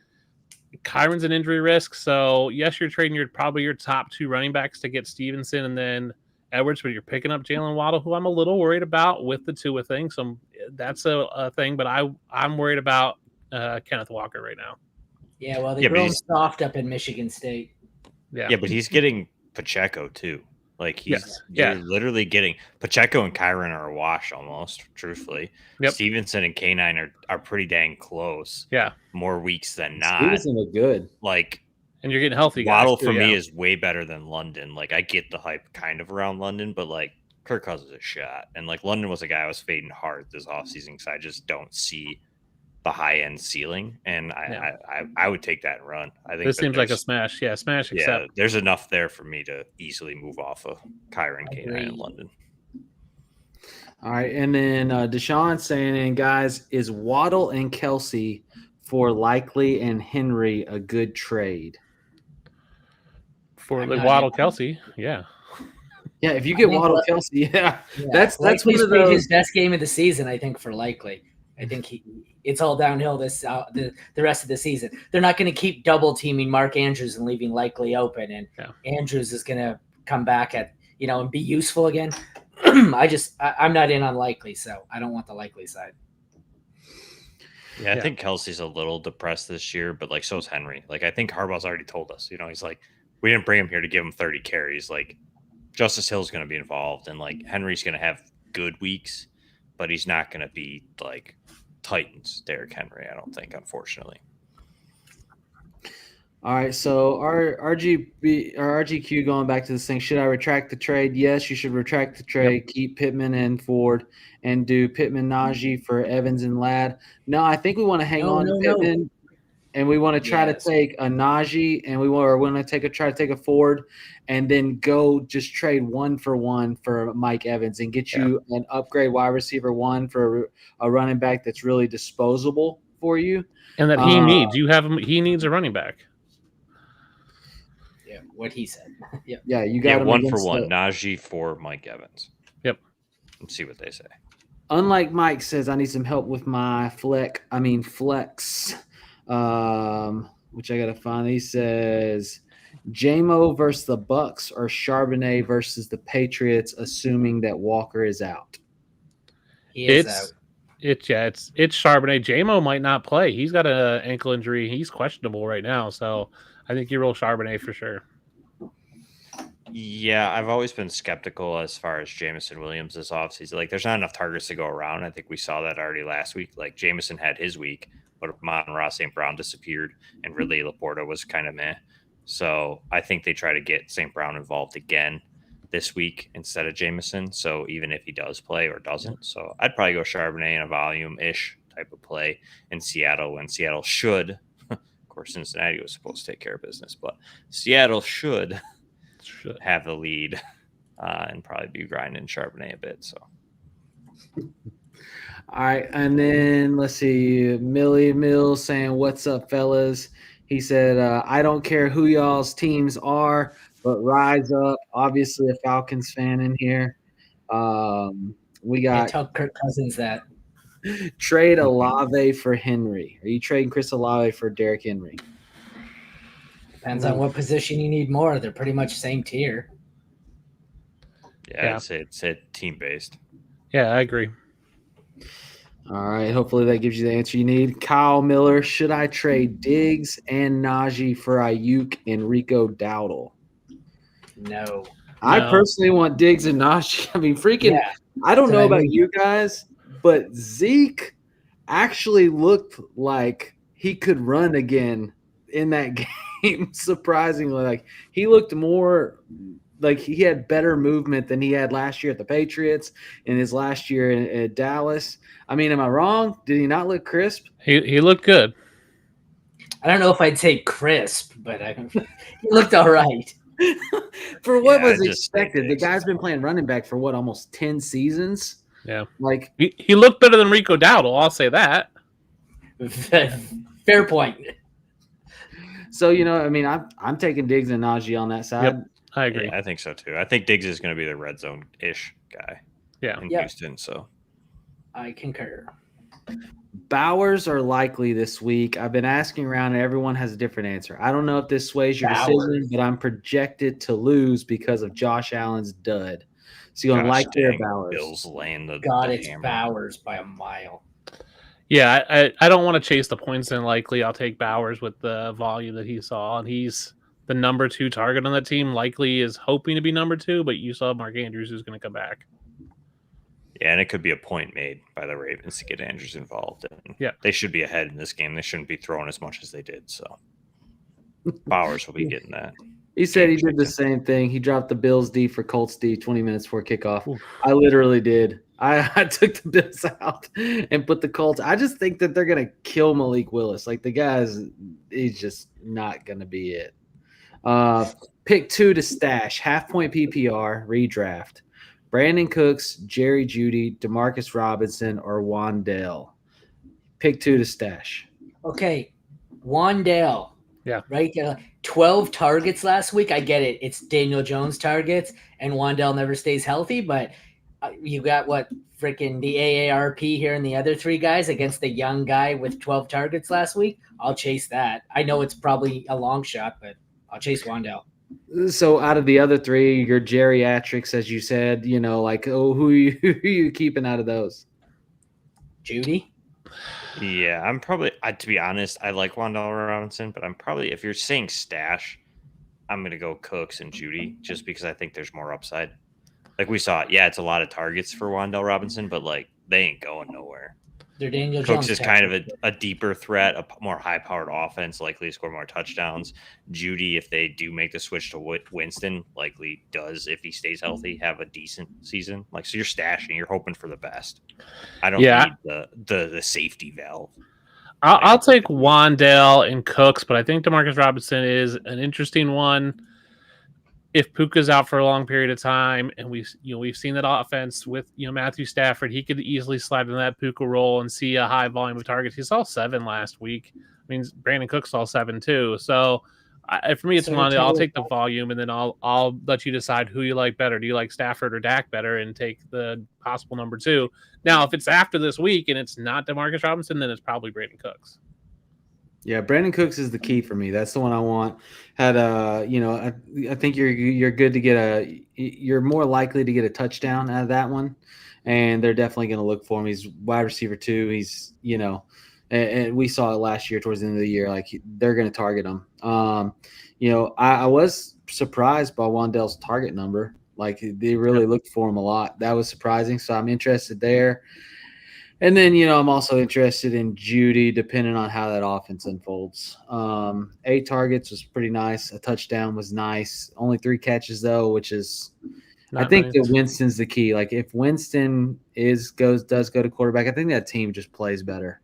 Kyron's an injury risk. So, yes, you're trading probably your top 2 running backs to get Stevenson and then Edwards, but you're picking up Jalen Waddle, who I'm a little worried about with the Tua thing. So, that's a thing. But I'm worried about Kenneth Walker right now. Yeah, well, they're growing soft up in Michigan State. Yeah, but he's getting Pacheco too. Like You're literally getting Pacheco and Kyron are a wash almost, truthfully. Yep. Stevenson and K9 are pretty dang close. Yeah. More weeks than not. Stevenson look good. Like, and you're getting healthy guys. Waddle too, for me is way better than London. Like, I get the hype kind of around London, but like Kirk Cousins is a shot. And like London was a guy I was fading hard this offseason because I just don't see the high end ceiling. And I would take that and run. I think this seems like a smash. Yeah, smash accept. Yeah, there's enough there for me to easily move off of Kyron, K9 in London. All right, and then Deshaun saying, "And guys, is Waddle and Kelsey for Likely and Henry a good trade?" For the Waddle Kelsey, yeah. Yeah, if you get Waddle Kelsey, that's one of those his best game of the season, I think, for Likely. I think it's all downhill the rest of the season. They're not going to keep double teaming Mark Andrews and leaving Likely open, and Andrews is going to come back and be useful again. I'm not in on Likely, so I don't want the Likely side. Yeah, I think Kelsey's a little depressed this year, but like so is Henry. Like I think Harbaugh's already told us, he's like, we didn't bring him here to give him 30 carries. Like Justice Hill's going to be involved, and like Henry's going to have good weeks, but he's not going to be like Titans Derrick Henry, I don't think, unfortunately. All right, so our RGQ going back to this thing. Should I retract the trade? Yes, you should retract the trade. Yep. Keep Pittman and Ford, and do Pittman Najee for Evans and Ladd. No, I think we want to hang on to Pittman, and we want to try to take a Najee, and we want to try to take a Ford, and then go just trade 1-for-1 for Mike Evans and get you an upgrade wide receiver 1 for a running back that's really disposable for you, and that he needs. You have him. He needs a running back. What he said. Yeah, you got him 1-for-1. Najee for Mike Evans. Yep. And see what they say. Unlike Mike says, I need some help with my flex. Which I gotta find. He says JMO versus the Bucks or Charbonnet versus the Patriots, assuming that Walker is out. He is out. It's Charbonnet. JMO might not play. He's got an ankle injury. He's questionable right now, so I think you roll Charbonnet for sure. Yeah, I've always been skeptical as far as Jameson Williams this offseason. Like, there's not enough targets to go around. I think we saw that already last week. Like, Jameson had his week, but Amon-Ra St. Brown disappeared, and Ridley Laporta was kind of meh. So I think they try to get St. Brown involved again this week instead of Jameson. So even if he does play or doesn't. So I'd probably go Charbonnet in a volume-ish type of play in Seattle when Seattle should. Of course, Cincinnati was supposed to take care of business, but Seattle should have the lead and probably be grinding Charbonnet a bit. So, all right, and then let's see, Millie Mills saying, "What's up, fellas?" He said, "I don't care who y'all's teams are, but rise up." Obviously, a Falcons fan in here. We got tell Kirk Cousins that trade Olave for Henry. Are you trading Chris Olave for Derrick Henry? Depends on what position you need more. They're pretty much same tier. Yeah. It's team based. Yeah, I agree. All right. Hopefully that gives you the answer you need. Kyle Miller, should I trade Diggs and Najee for Ayuk and Rico Dowdle? No. I personally want Diggs and Najee. I mean, I don't know about you guys, but Zeke actually looked like he could run again in that game. Surprisingly, like he looked more like he had better movement than he had last year at the Patriots and his last year at Dallas. I mean, am I wrong? Did he not look crisp? He looked good. I don't know if I'd say crisp, but he looked all right. For what was expected. The guy's been playing running back for almost 10 seasons. Yeah. Like he looked better than Rico Dowdle, I'll say that. Fair point. So, I mean, I'm taking Diggs and Najee on that side. Yep, I agree. Yeah, I think so too. I think Diggs is going to be the red zone-ish guy in Houston. So I concur. Bowers are likely this week. I've been asking around and everyone has a different answer. I don't know if this sways your decision, but I'm projected to lose because of Josh Allen's dud. So you're going to like their Bowers. Bills laying the it's hammer. Bowers by a mile. Yeah, I don't want to chase the points in likely. I'll take Bowers with the volume that he saw, and he's the number 2 target on that team likely is hoping to be number 2, but you saw Mark Andrews who's going to come back. Yeah, and it could be a point made by the Ravens to get Andrews involved. And yeah, they should be ahead in this game. They shouldn't be throwing as much as they did. So Bowers will be getting that. He said he did the same thing. He dropped the Bills D for Colts D 20 minutes before kickoff. Oof. I literally did. I took the Bills out and put the Colts. I just think that they're going to kill Malik Willis. Like, the guy's – he's just not going to be it. Pick 2 to stash, half-point PPR, redraft. Brandon Cooks, Jerry Jeudy, Demarcus Robinson, or Wan'Dale. Pick 2 to stash. Okay, Wan'Dale. Yeah. Right? 12 targets last week. I get it. It's Daniel Jones targets, and Wan'Dale never stays healthy, but you got freaking the AARP here and the other 3 guys against the young guy with 12 targets last week. I'll chase that. I know it's probably a long shot, but I'll chase Wan'Dale. So out of the other 3, your geriatrics, as you said, who are you keeping out of those? Jeudy? Yeah, I'm probably, to be honest, I like Wan'Dale Robinson, but I'm probably, if you're saying stash, I'm going to go Cooks and Jeudy just because I think there's more upside. Like we saw, it's a lot of targets for Wan'Dale Robinson, but they ain't going nowhere. They're Daniel Cooks Jones is kind of a deeper threat, a more high-powered offense, likely to score more touchdowns. Jeudy, if they do make the switch to Winston, likely does, if he stays healthy, have a decent season. So you're stashing, you're hoping for the best. I don't need the safety valve. I'll take Wan'Dale and Cooks, but I think Demarcus Robinson is an interesting one. If Puka's out for a long period of time, and we've seen that offense with Matthew Stafford, he could easily slide in that Puka role and see a high volume of targets. He saw 7 last week. I mean, Brandon Cook saw 7 too. So for me, it's Wan'Dale. I'll take the volume, and then I'll let you decide who you like better. Do you like Stafford or Dak better, and take the possible number 2. Now, if it's after this week and it's not Demarcus Robinson, then it's probably Brandon Cooks. Yeah, Brandon Cooks is the key for me. That's the one I want. I think you're good to you're more likely to get a touchdown out of that one, and they're definitely going to look for him. He's wide receiver 2. He's and we saw it last year towards the end of the year. They're going to target him. I was surprised by Wan'Dale's target number. They really looked for him a lot. That was surprising. So I'm interested there. And then, I'm also interested in Jeudy, depending on how that offense unfolds. 8 targets was pretty nice. A touchdown was nice. Only 3 catches, though, which is I think that Winston's the key. If Winston does go to quarterback, I think that team just plays better.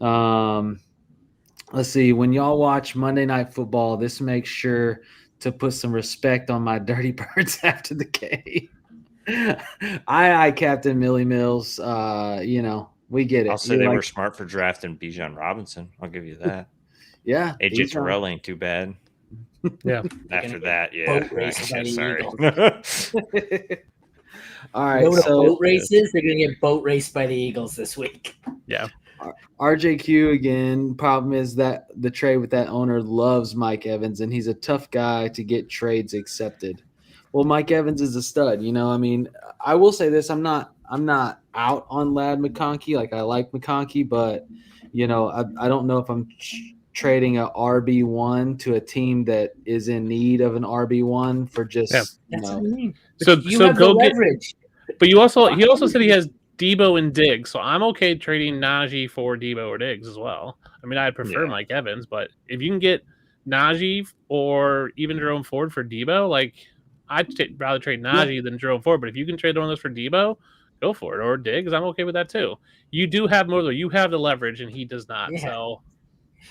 Let's see. When y'all watch Monday Night Football, this makes sure to put some respect on my Dirty Birds after the game. I Captain Millie Mills. We get it. I'll say they were smart for drafting Bijan Robinson. I'll give you that. Yeah. AJ Terrell ain't too bad. Yeah. After that, yeah. Sorry. All right. Boat races. They're going to get boat raced by the Eagles this week. Yeah. RJQ again. Problem is that the trade with that owner loves Mike Evans, and he's a tough guy to get trades accepted. Well, Mike Evans is a stud. I will say this: I'm not out on Ladd McConkey. I like McConkey, but I don't know if I'm trading a RB1 to a team that is in need of an RB1 for just That's what I mean. So have go the leverage. But he also said he has Debo and Diggs, so I'm okay trading Najee for Debo or Diggs as well. I mean, I prefer Mike Evans, but if you can get Najee or even Jerome Ford for Debo, I'd rather trade Najee than Jerome Ford. But if you can trade one of those for Debo, go for it. Or Diggs, I'm okay with that too. You do have more, though. You have the leverage, and he does not. Yeah. So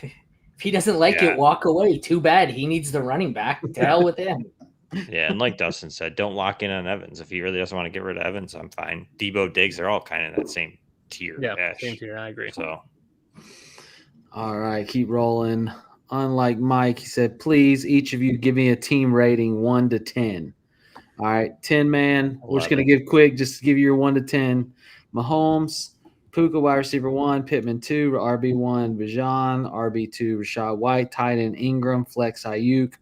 if he doesn't like it, walk away. Too bad. He needs the running back. To hell with him. Yeah, and like Dustin said, don't lock in on Evans. If he really doesn't want to get rid of Evans, I'm fine. Debo, Diggs, they're all kind of in that same tier. Yeah, same tier. I agree. So, all right, keep rolling. Unlike Mike, he said, please, each of you give me a team rating 1 to 10. All right, 10 man. We're just going to give quick, just to give you your 1 to 10. Mahomes, Puka, wide receiver 1, Pittman 2, RB1, Bijan, RB2, Rashad White, tight end Ingram, flex Ayuk.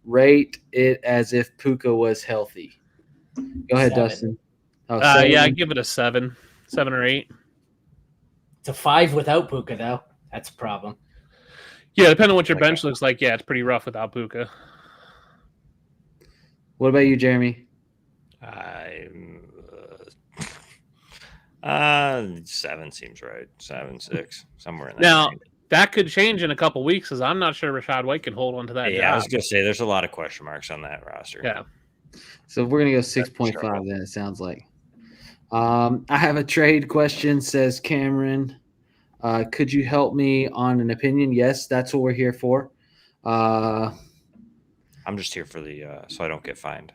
Rate it as if Puka was healthy. Go ahead, 7. Dustin. I give it a 7 or 8. It's a 5 without Puka, though. That's a problem. Yeah, depending on what your bench looks like, yeah, it's pretty rough without Puka. What about you, Jeremy? 7 seems right. 7, 6, somewhere in that Now, range. that could change in a couple weeks because I'm not sure Rashad White can hold on to that Yeah, job. I was going to say there's a lot of question marks on that roster. Yeah. So we're going to go 6.5 then, it sounds like. I have a trade question, says Cameron. Could you help me on an opinion? Yes, that's what we're here for. I'm just here for the so I don't get fined.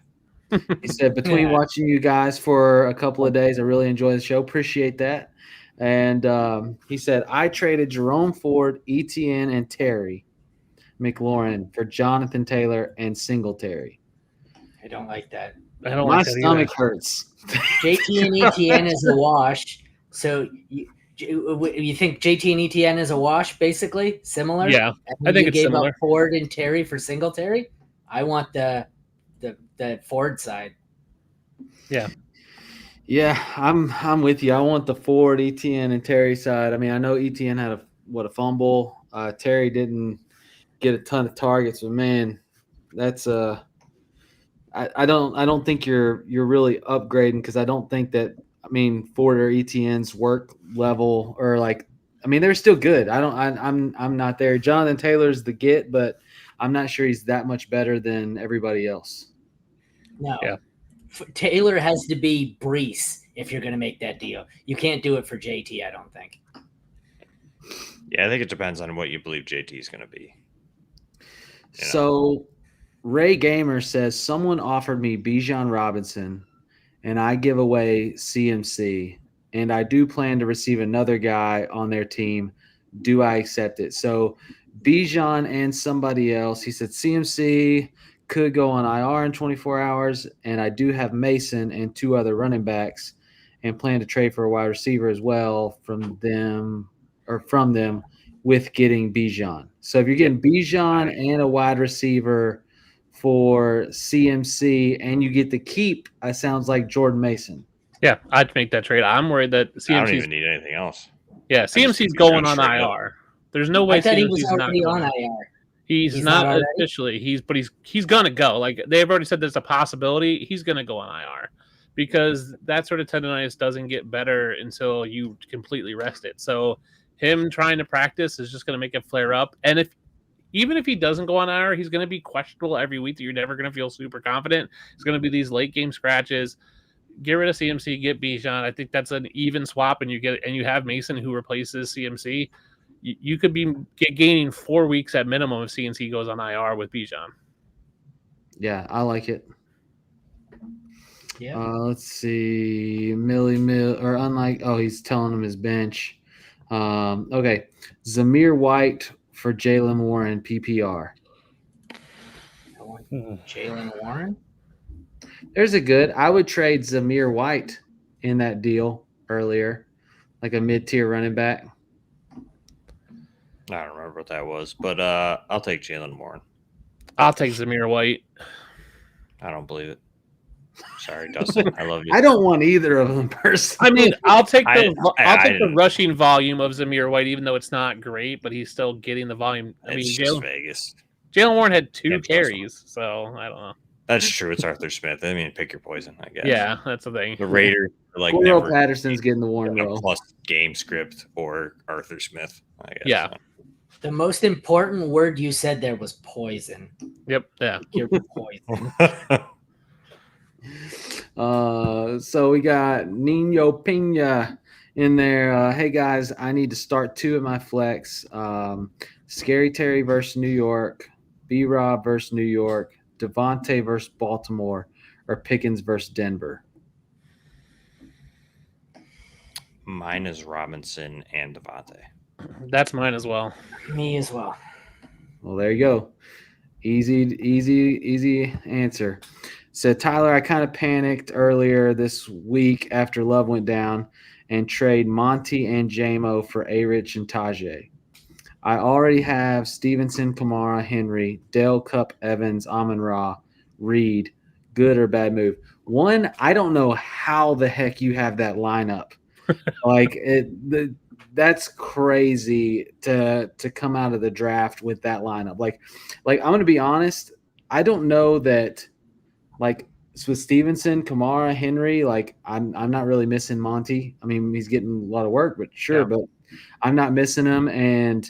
He said, between watching you guys for a couple of days, I really enjoy the show. Appreciate that. And he said, I traded Jerome Ford, Etienne, and Terry McLaurin for Jonathan Taylor and Singletary. I don't like that. I don't My like that stomach either. hurts. JT and ETN is a wash. So you think JT and ETN is a wash, basically? Similar? Yeah, And I think you it's gave similar. up Ford and Terry for Singletary? I want the Ford side. Yeah, I'm with you. I want the Ford, Etienne, and Terry side. I mean, I know Etienne had a fumble. Terry didn't get a ton of targets, but man, that's I don't think you're really upgrading because I don't think that Ford or Etienne's work level or they're still good. I'm not there. Jonathan Taylor's the get, but I'm not sure he's that much better than everybody else. No. Yeah. Taylor has to be Brees if you're going to make that deal. You can't do it for JT, I don't think. Yeah, I think it depends on what you believe JT is going to be. So Ray Gamer says, someone offered me Bijan Robinson, and I give away CMC, and I do plan to receive another guy on their team. Do I accept it? So Bijan and somebody else. He said CMC could go on IR in 24 hours, and I do have Mason and 2 other running backs and plan to trade for a wide receiver as well from them with getting Bijan. So if you're getting Bijan and a wide receiver for CMC and you get to keep, it sounds like Jordan Mason. Yeah, I'd make that trade. I'm worried that CMC's I don't even need anything else. Yeah, CMC's going on IR. There's no way I thought he was CMC's not already going on IR. He's not officially. He's gonna go. Like they've already said, there's a possibility he's gonna go on IR because that sort of tendonitis doesn't get better until you completely rest it. So him trying to practice is just gonna make it flare up. And even if he doesn't go on IR, he's gonna be questionable every week. That you're never gonna feel super confident. It's gonna be these late game scratches. Get rid of CMC, get Bijan. I think that's an even swap, and you have Mason who replaces CMC. You could be gaining 4 weeks at minimum if CMC goes on IR with Bijan. Yeah, I like it. Yeah. Let's see. He's telling him his bench. Okay. Zamir White for Jalen Warren, PPR. Jalen Warren? There's a good. I would trade Zamir White in that deal earlier, like a mid-tier running back. I don't remember what that was, but I'll take Jalen Warren. I'll take Zamir White. I don't believe it. Sorry, Dustin. I love you. I don't want either of them personally. I mean, I'll take I the rushing volume of Zamir White, even though it's not great, but he's still getting the volume. I mean, It's just Vegas. Jalen Warren had 2 carries, so I don't know. That's true. It's Arthur Smith. I mean, pick your poison, I guess. Yeah, that's the thing. The Raiders are like Cordell never Patterson's getting the Warren a role. plus game script or Arthur Smith, I guess. Yeah. The most important word you said there was poison. Yep. Yeah. You're poison. So we got Nino Pena in there. Hey guys, I need to start 2 at my flex. Scary Terry versus New York, B-Rob versus New York, Devontae versus Baltimore, or Pickens versus Denver. Mine is Robinson and Devontae. That's mine as well. Me as well. Well, there you go. Easy answer. So, Tyler, I kind of panicked earlier this week after Love went down and trade Monty and JMO for A-Rich and Tajay. I already have Stevenson, Kamara, Henry, Dale, Cup, Evans, Amon-Ra, Reed. Good or bad move? One, I don't know how the heck you have that lineup. that's crazy to come out of the draft with that lineup. Like I'm going to be honest. I don't know that like with Stevenson, Kamara, Henry, like I'm not really missing Monty. I mean, he's getting a lot of work, but sure, Yeah. but I'm not missing him. And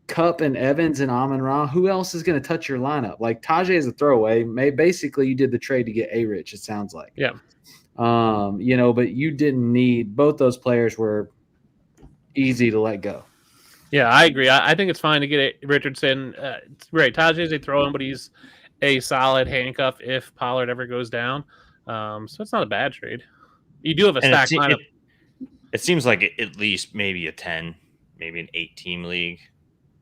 Kupp and Evans and Amon-Ra, who else is going to touch your lineup? Like Tajay is a throwaway. Basically, you did the trade to get A-Rich, it sounds like. Yeah. But you didn't need – both those players were easy to let go. Yeah, I agree. I think it's fine to get Richardson. Right, Tajay's a throw-in, but he's a solid handcuff if Pollard ever goes down. So it's not a bad trade. You do have a stacked lineup. It seems like at least maybe a 10, maybe an 8-team league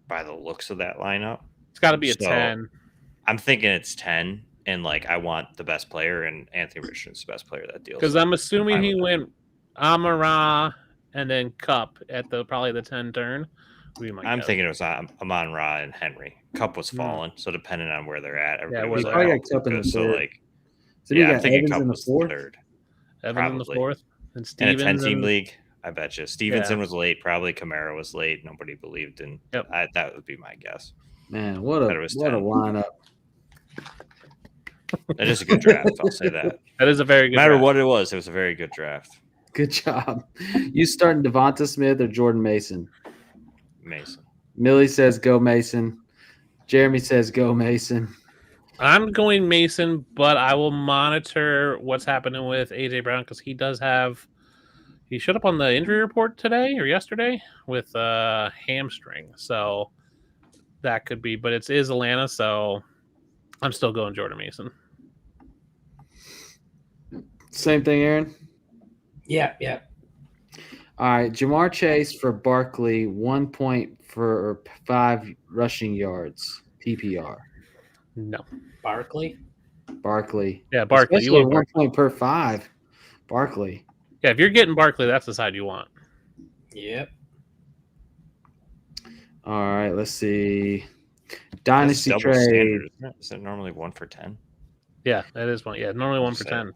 by the looks of that lineup. It's got to be a 10. I'm thinking it's 10, and like I want the best player, and Anthony Richardson's the best player of that deal. Because I'm assuming he went Amon-Ra and then Kupp at probably the 10 turn. I'm thinking it was Amon-Ra and Henry. Kupp was falling, so depending on where they're at, everybody was probably got Kupp in the so third. like, So I'm thinking Evans Kupp in the was the fourth? third. Evans in the fourth. And In a Stevens 10-team league, I bet you. Stevenson Yeah. was late. Probably Kamara was late. Nobody believed in. Yep. That would be my guess. Man, what a 10. lineup. That is a good draft. I'll say that. That is a very good No matter draft. what it was a very good draft. Good job. You starting Devonta Smith or Jordan Mason? Mason. Millie says go Mason. Jeremy says go Mason. I'm going Mason, but I will monitor what's happening with AJ Brown because he showed up on the injury report today or yesterday with a hamstring. So that could be, but it is Atlanta, so I'm still going Jordan Mason. Same thing, Aaron? Yeah. All right, Jamar Chase for Barkley, 1 point for 5 rushing yards, PPR. No. Barkley. Yeah, Barkley. Especially You want 1 point per 5. Barkley. Yeah, if you're getting Barkley, that's the side you want. Yep. All right, let's see. Dynasty That's double trade. standard, isn't it? Is it normally 1 for 10? Yeah, that is one. Yeah, normally 1 for 10.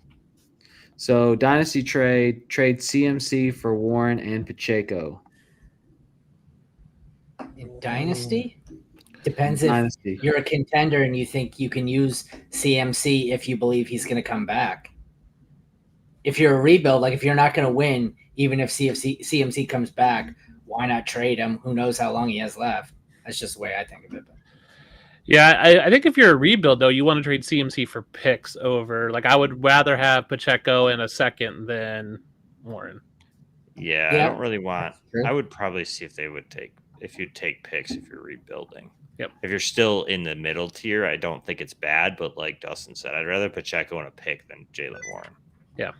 So dynasty trade CMC for Warren and Pacheco. In Dynasty? Depends if Dynasty. you're a contender and you think you can use CMC if you believe he's going to come back. If you're a rebuild, like if you're not going to win, even if CMC comes back, why not trade him? Who knows how long he has left? That's just the way I think of it. Yeah, I think if you're a rebuild, though, you want to trade CMC for picks over. Like, I would rather have Pacheco in a second than Warren. Yeah, I don't really want. I would probably see if you'd take picks if you're rebuilding. Yep. If you're still in the middle tier, I don't think it's bad. But like Dustin said, I'd rather Pacheco in a pick than Jalen Warren. Yeah.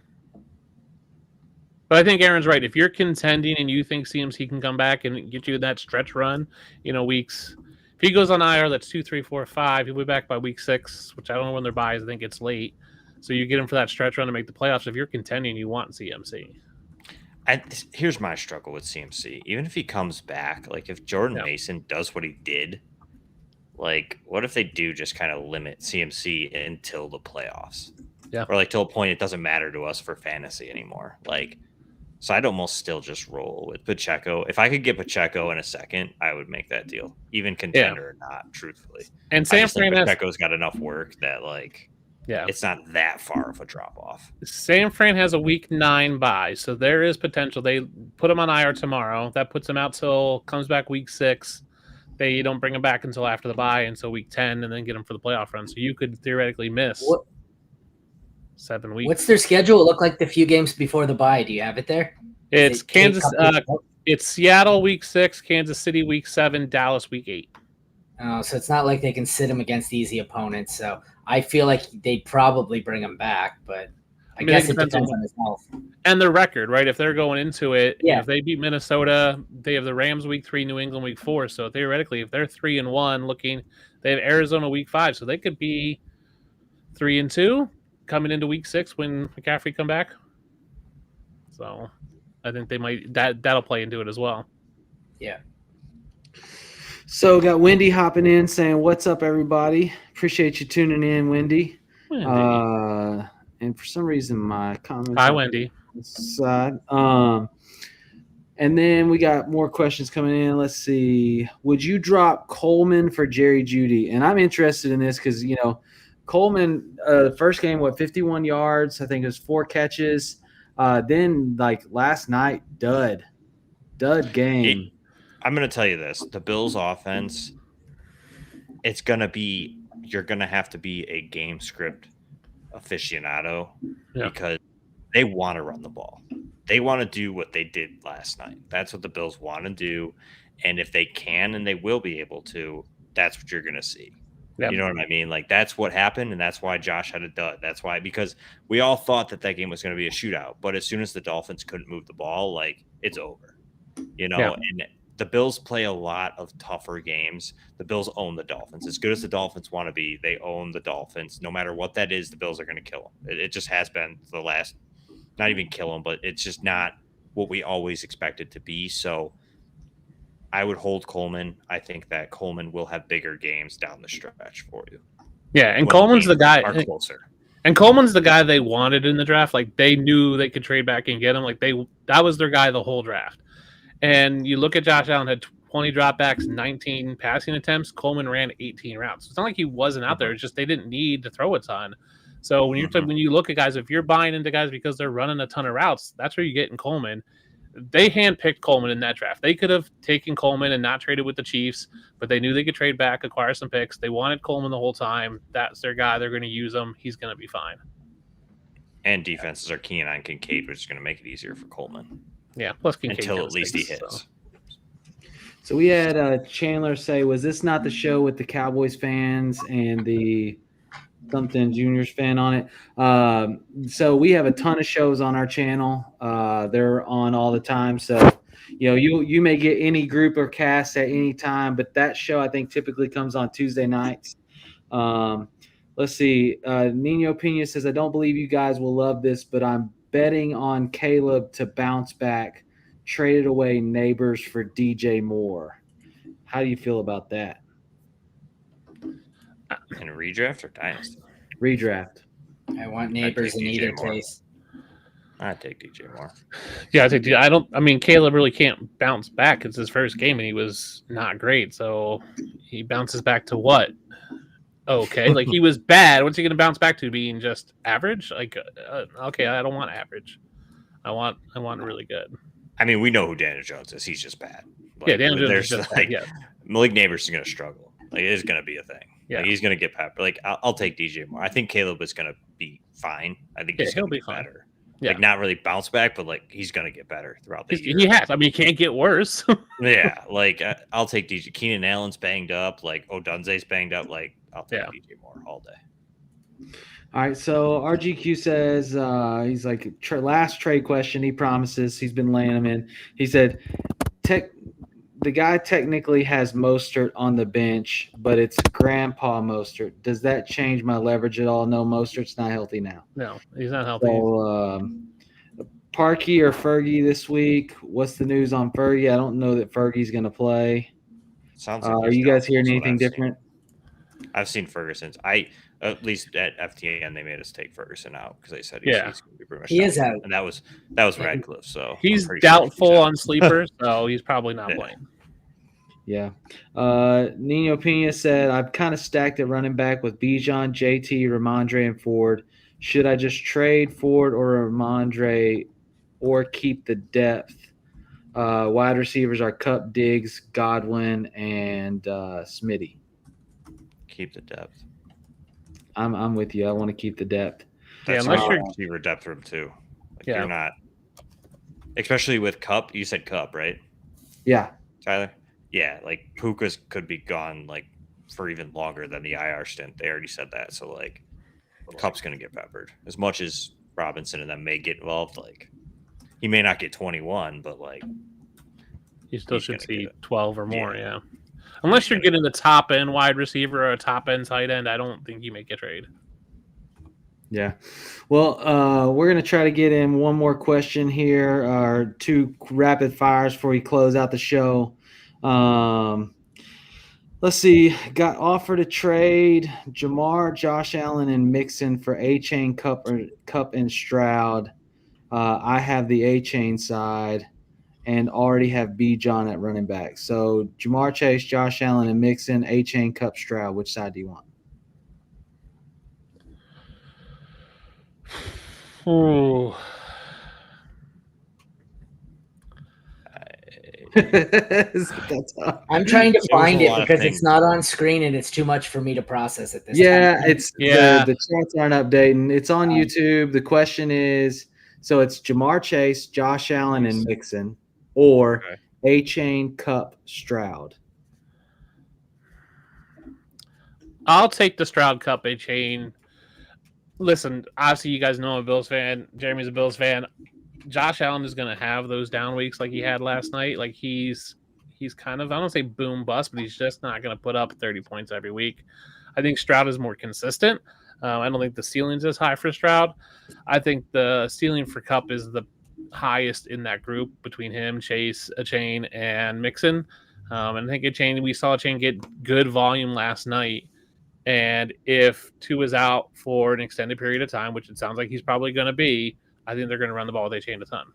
But I think Aaron's right. If you're contending and you think CMC can come back and get you that stretch run, weeks. If he goes on IR, that's 2, 3, 4, 5. He'll be back by week 6, which I don't know when their buys. I think it's late. So you get him for that stretch run to make the playoffs. If you're contending, you want CMC. Here's my struggle with CMC. Even if he comes back, like if Jordan Mason does what he did, like what if they do just kind of limit CMC until the playoffs? Yeah. Or like till a point it doesn't matter to us for fantasy anymore. Like, so I'd almost still just roll with Pacheco. If I could get Pacheco in a second, I would make that deal, even contender or not, truthfully. And San Fran Pacheco's got enough work that it's not that far of a drop off. San Fran has a week 9 bye, so there is potential. They put him on IR tomorrow. That puts him out till comes back week 6. They don't bring him back until after the bye, until week 10, and then get him for the playoff run. So you could theoretically miss 7 weeks. What's their schedule look like the few games before the bye? Do you have it there? It's Kansas. It's Seattle week 6, Kansas City week 7, Dallas week 8. Oh, so it's not like they can sit him against easy opponents. So I feel like they'd probably bring him back, but I guess it depends on his health. And their record, right? If they're going into it, Yeah. If they beat Minnesota, they have the Rams week 3, New England week 4. So theoretically, if they're 3-1, they have Arizona week 5, so they could be 3-2 coming into week 6 when McCaffrey come back. So I think they might that'll play into it as well. Yeah. So got Wendy hopping in saying, "What's up, everybody? Appreciate you tuning in, Wendy." And for some reason, my comments. Hi, Wendy. Side. And then we got more questions coming in. Let's see. Would you drop Coleman for Jerry Jeudy? And I'm interested in this because, Coleman, first game, 51 yards. I think it was 4 catches. Then, last night, dud game. I'm going to tell you this. The Bills offense, you're going to have to be a game script aficionado because they want to run the ball. They want to do what they did last night. That's what the Bills want to do. And if they can and they will be able to, that's what you're going to see. Yep. You know what I mean? That's what happened, and that's why Josh had a dud. That's why, because we all thought that game was going to be a shootout. But as soon as the Dolphins couldn't move the ball, it's over. And the Bills play a lot of tougher games. The Bills own the Dolphins. As good as the Dolphins want to be, they own the Dolphins. No matter what that is, the Bills are going to kill them. It just has been the last – not even kill them, but it's just not what we always expected to be. So I would hold Coleman. I think that Coleman will have bigger games down the stretch for you. Yeah, and Coleman's the guy. Are closer. And Coleman's the guy they wanted in the draft. They knew they could trade back and get him. That was their guy the whole draft. And you look at Josh Allen had 20 dropbacks, 19 passing attempts. Coleman ran 18 routes. It's not like he wasn't out there. It's just they didn't need to throw a ton. So when you look at guys, if you're buying into guys because they're running a ton of routes, that's where you get in Coleman. They handpicked Coleman in that draft. They could have taken Coleman and not traded with the Chiefs, but they knew they could trade back, acquire some picks. They wanted Coleman the whole time. That's their guy. They're going to use him. He's going to be fine. And defenses are keen on Kincaid, which is going to make it easier for Coleman. Yeah, plus Kincaid until at least he hits. So we had Chandler say, was this not the show with the Cowboys fans and the something Juniors fan on it? So we have a ton of shows on our channel. They're on all the time. So, you may get any group or cast at any time, but that show I think typically comes on Tuesday nights. Let's see. Nino Pena says, I don't believe you guys will love this, but I'm betting on Caleb to bounce back. Traded away Neighbors for DJ Moore. How do you feel about that? In a redraft or dynasty? Redraft. I want Neighbors in either case. I'd take DJ Moore. Yeah, I mean, Caleb really can't bounce back. It's his first game, and he was not great. So he bounces back to what? Okay, he was bad. What's he going to bounce back to? Being just average? Okay, I don't want average. I want really good. I mean, we know who Daniel Jones is. He's just bad. Daniel Jones is just bad. Yeah. Malik Neighbors is going to struggle. It is going to be a thing. Yeah. He's going to get peppered. I'll take DJ Moore. I think Caleb is going to be fine. I think he'll be better. Yeah. Not really bounce back, but he's going to get better throughout the year. He has. I mean, he can't get worse. Yeah. I'll take DJ. Keenan Allen's banged up. Odunze's banged up. I'll take DJ Moore all day. All right, so RGQ says he's last trade question. He promises he's been laying them in. He said, the guy technically has Mostert on the bench, but it's Grandpa Mostert. Does that change my leverage at all? No, Mostert's not healthy now. No, he's not healthy. So, Parkey or Fergie this week? What's the news on Fergie? I don't know that Fergie's going to play. Sounds like are you guys hearing anything different? I've seen Ferguson's. At least at FTN, they made us take Ferguson out because they said he's going to be pretty much he is out. And that was Radcliffe. So he's doubtful on sleepers, so he's probably not playing. Yeah. Nino Pena said, I've kind of stacked at running back with Bijan, JT, Ramondre, and Ford. Should I just trade Ford or Ramondre or keep the depth? Wide receivers are Cup, Diggs, Godwin, and Smitty. Keep the depth. I'm with you. I want to keep the depth. That's unless you're receiver depth room too. You're not, especially with Cup. You said Cup, right? Yeah, Tyler. Yeah, Puka's could be gone for even longer than the IR stint. They already said that. So Cup's gonna get peppered as much as Robinson and them may get involved. He may not get 21, but you still should see 12 or more. Yeah. Unless you're getting the top end wide receiver or a top end tight end, I don't think you make a trade. Yeah. Well, we're going to try to get in one more question here, or 2 rapid fires before we close out the show. Let's see. Got offered to trade Jamar, Josh Allen, and Mixon for A-Chain, Cup, and Stroud. I have the A-Chain side. and already have B. John at running back. So Jamar Chase, Josh Allen, and Mixon, A-Chain, Cup, Stroud. Which side do you want? Ooh. That's tough. I'm trying to find a it lot of because things. it's not on screen and it's too much for me to process at this Yeah, time. it's Yeah. the chats aren't updating. It's on YouTube. The question is, so it's Jamar Chase, Josh Allen, and Mixon, or Okay. A-Chain, Cup, Stroud. I'll take the Stroud Cup A-Chain. Listen, obviously you guys know I'm a Bills fan. Jeremy's a Bills fan. Josh Allen is going to have those down weeks like he had last night. Like he's kind of, I don't say boom bust, but he's just not going to put up 30 points every week. I think Stroud is more consistent. I don't think the ceiling's as high for Stroud. I think the ceiling for Cup is the highest in that group between him, Chase, A-Chain, and Mixon. And I think A-Chain, we saw A-Chain get good volume last night. And if Tua is out for an extended period of time, which it sounds like he's probably going to be, I think they're going to run the ball with A-Chain a ton.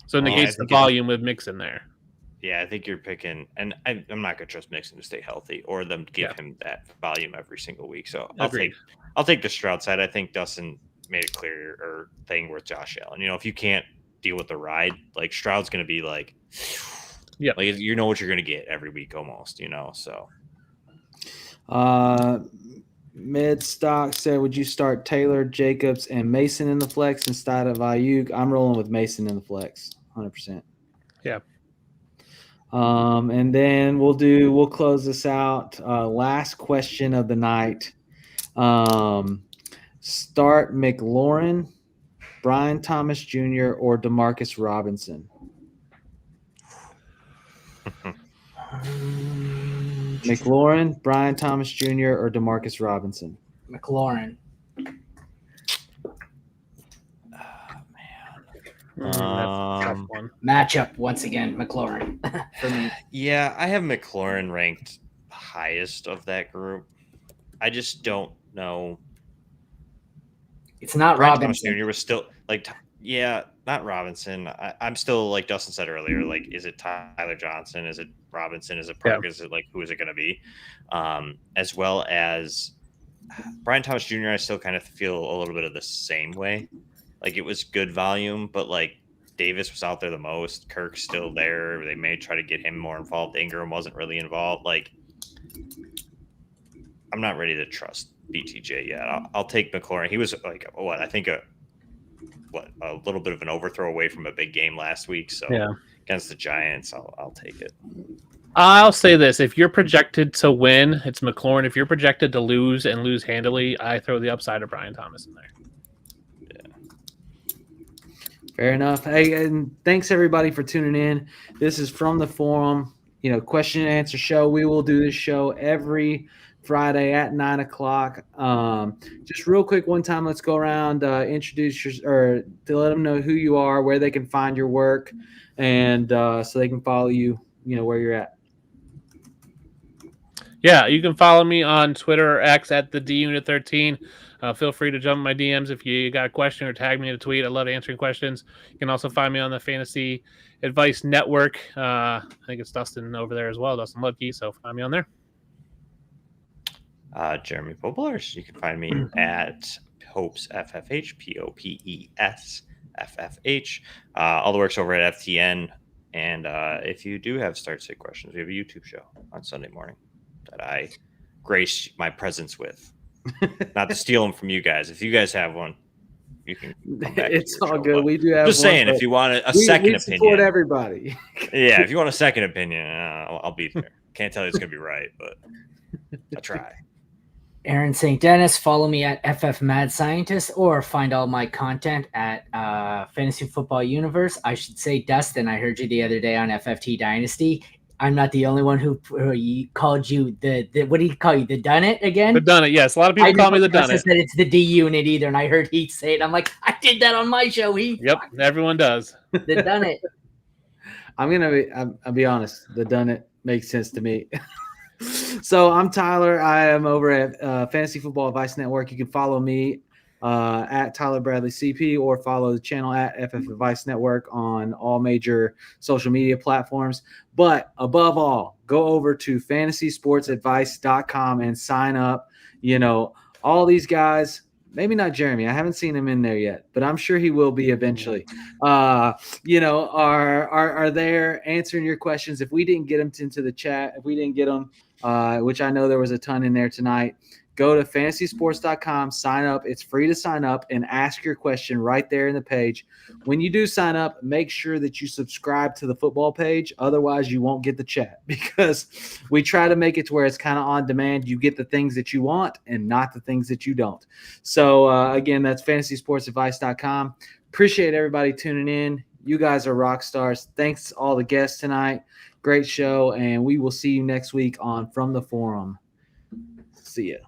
So it negates the volume with Mixon there. Yeah, I think you're picking, and I'm not going to trust Mixon to stay healthy or them to give him that volume every single week. So I'll take the Stroud side. I think Dustin made a clear thing with Josh Allen. You know, if you can't deal with the ride, like Stroud's going to be like, like you know what you're going to get every week almost. You know, so. Mid Stock said, would you start Taylor, Jacobs, and Mason in the flex instead of Ayuk? I'm rolling with Mason in the flex, 100%. Yeah. And then we'll close this out. Last question of the night. Start McLaurin, Brian Thomas Jr., or Demarcus Robinson? McLaurin, Brian Thomas Jr., or Demarcus Robinson? McLaurin. That's a tough one. Matchup once again, McLaurin for me. Yeah, I have McLaurin ranked highest of that group. I just don't know. It's not Brian Robinson. Thomas Jr. was still like, not Robinson. I'm still like Dustin said earlier. Like, is it Tyler Johnson? Is it Robinson? Is it Perk? Is it like who is it going to be? As well as Brian Thomas Jr. I still kind of feel a little bit of the same way. Like it was good volume, but like Davis was out there the most. Kirk's still there. They may try to get him more involved. Ingram wasn't really involved. Like I'm not ready to trust BTJ yet. I'll take McLaurin. He was like I think a little bit of an overthrow away from a big game last week. So against the Giants, I'll take it. I'll say this: if you're projected to win, it's McLaurin. If you're projected to lose and lose handily, I throw the upside of Brian Thomas in there. Fair enough. Hey, and thanks everybody for tuning in. This is From the Forum, question and answer show. We will do this show every Friday at 9:00. Just real quick, one time, let's go around, introduce or to let them know who you are, where they can find your work, and so they can follow you, where you're at. Yeah, you can follow me on Twitter or X at the DUnit13. Feel free to jump in my DMs if you got a question or tag me in a tweet. I love answering questions. You can also find me on the Fantasy Advice Network. I think it's Dustin over there as well, Dustin Ludke. So find me on there. Jeremy Popielarz. You can find me at Hopes FFH, POPES FFH. All the work's over at FTN. And if you do have start sit questions, we have a YouTube show on Sunday morning that I grace my presence with. Not to steal them from you guys. If you guys have one, you can come back. It's all good. We do have just one, saying, if you want a second opinion. Support everybody. Yeah, if you want a second opinion, I'll be there. Can't tell you it's going to be right, but I try. Aaron St. Denis, follow me at FF Mad Scientist or find all my content at Fantasy Football Universe. I should say, Dustin, I heard you the other day on FFT Dynasty. I'm not the only one who called you the what did he call you? The Done It again? The Done It, yes. A lot of people call me the Done It. Said it's the D unit either, and I heard he say it. I'm like, I did that on my show. Yep, everyone does. The Done It. I'll be honest. The Done It makes sense to me. So I'm Tyler. I am over at Fantasy Football Advice Network. You can follow me at Tyler Bradley CP, or follow the channel at FF Advice Network on all major social media platforms. But above all, go over to fantasysportsadvice.com and sign up. All these guys, maybe not Jeremy, I haven't seen him in there yet, but I'm sure he will be eventually. Are there answering your questions. If we didn't get them into the chat, if we didn't get them, which I know there was a ton in there tonight, go to fantasysports.com, sign up. It's free to sign up and ask your question right there in the page. When you do sign up, make sure that you subscribe to the football page. Otherwise, you won't get the chat, because we try to make it to where it's kind of on demand. You get the things that you want and not the things that you don't. So, again, that's fantasysportsadvice.com. Appreciate everybody tuning in. You guys are rock stars. Thanks to all the guests tonight. Great show, and we will see you next week on From the Forum. See ya.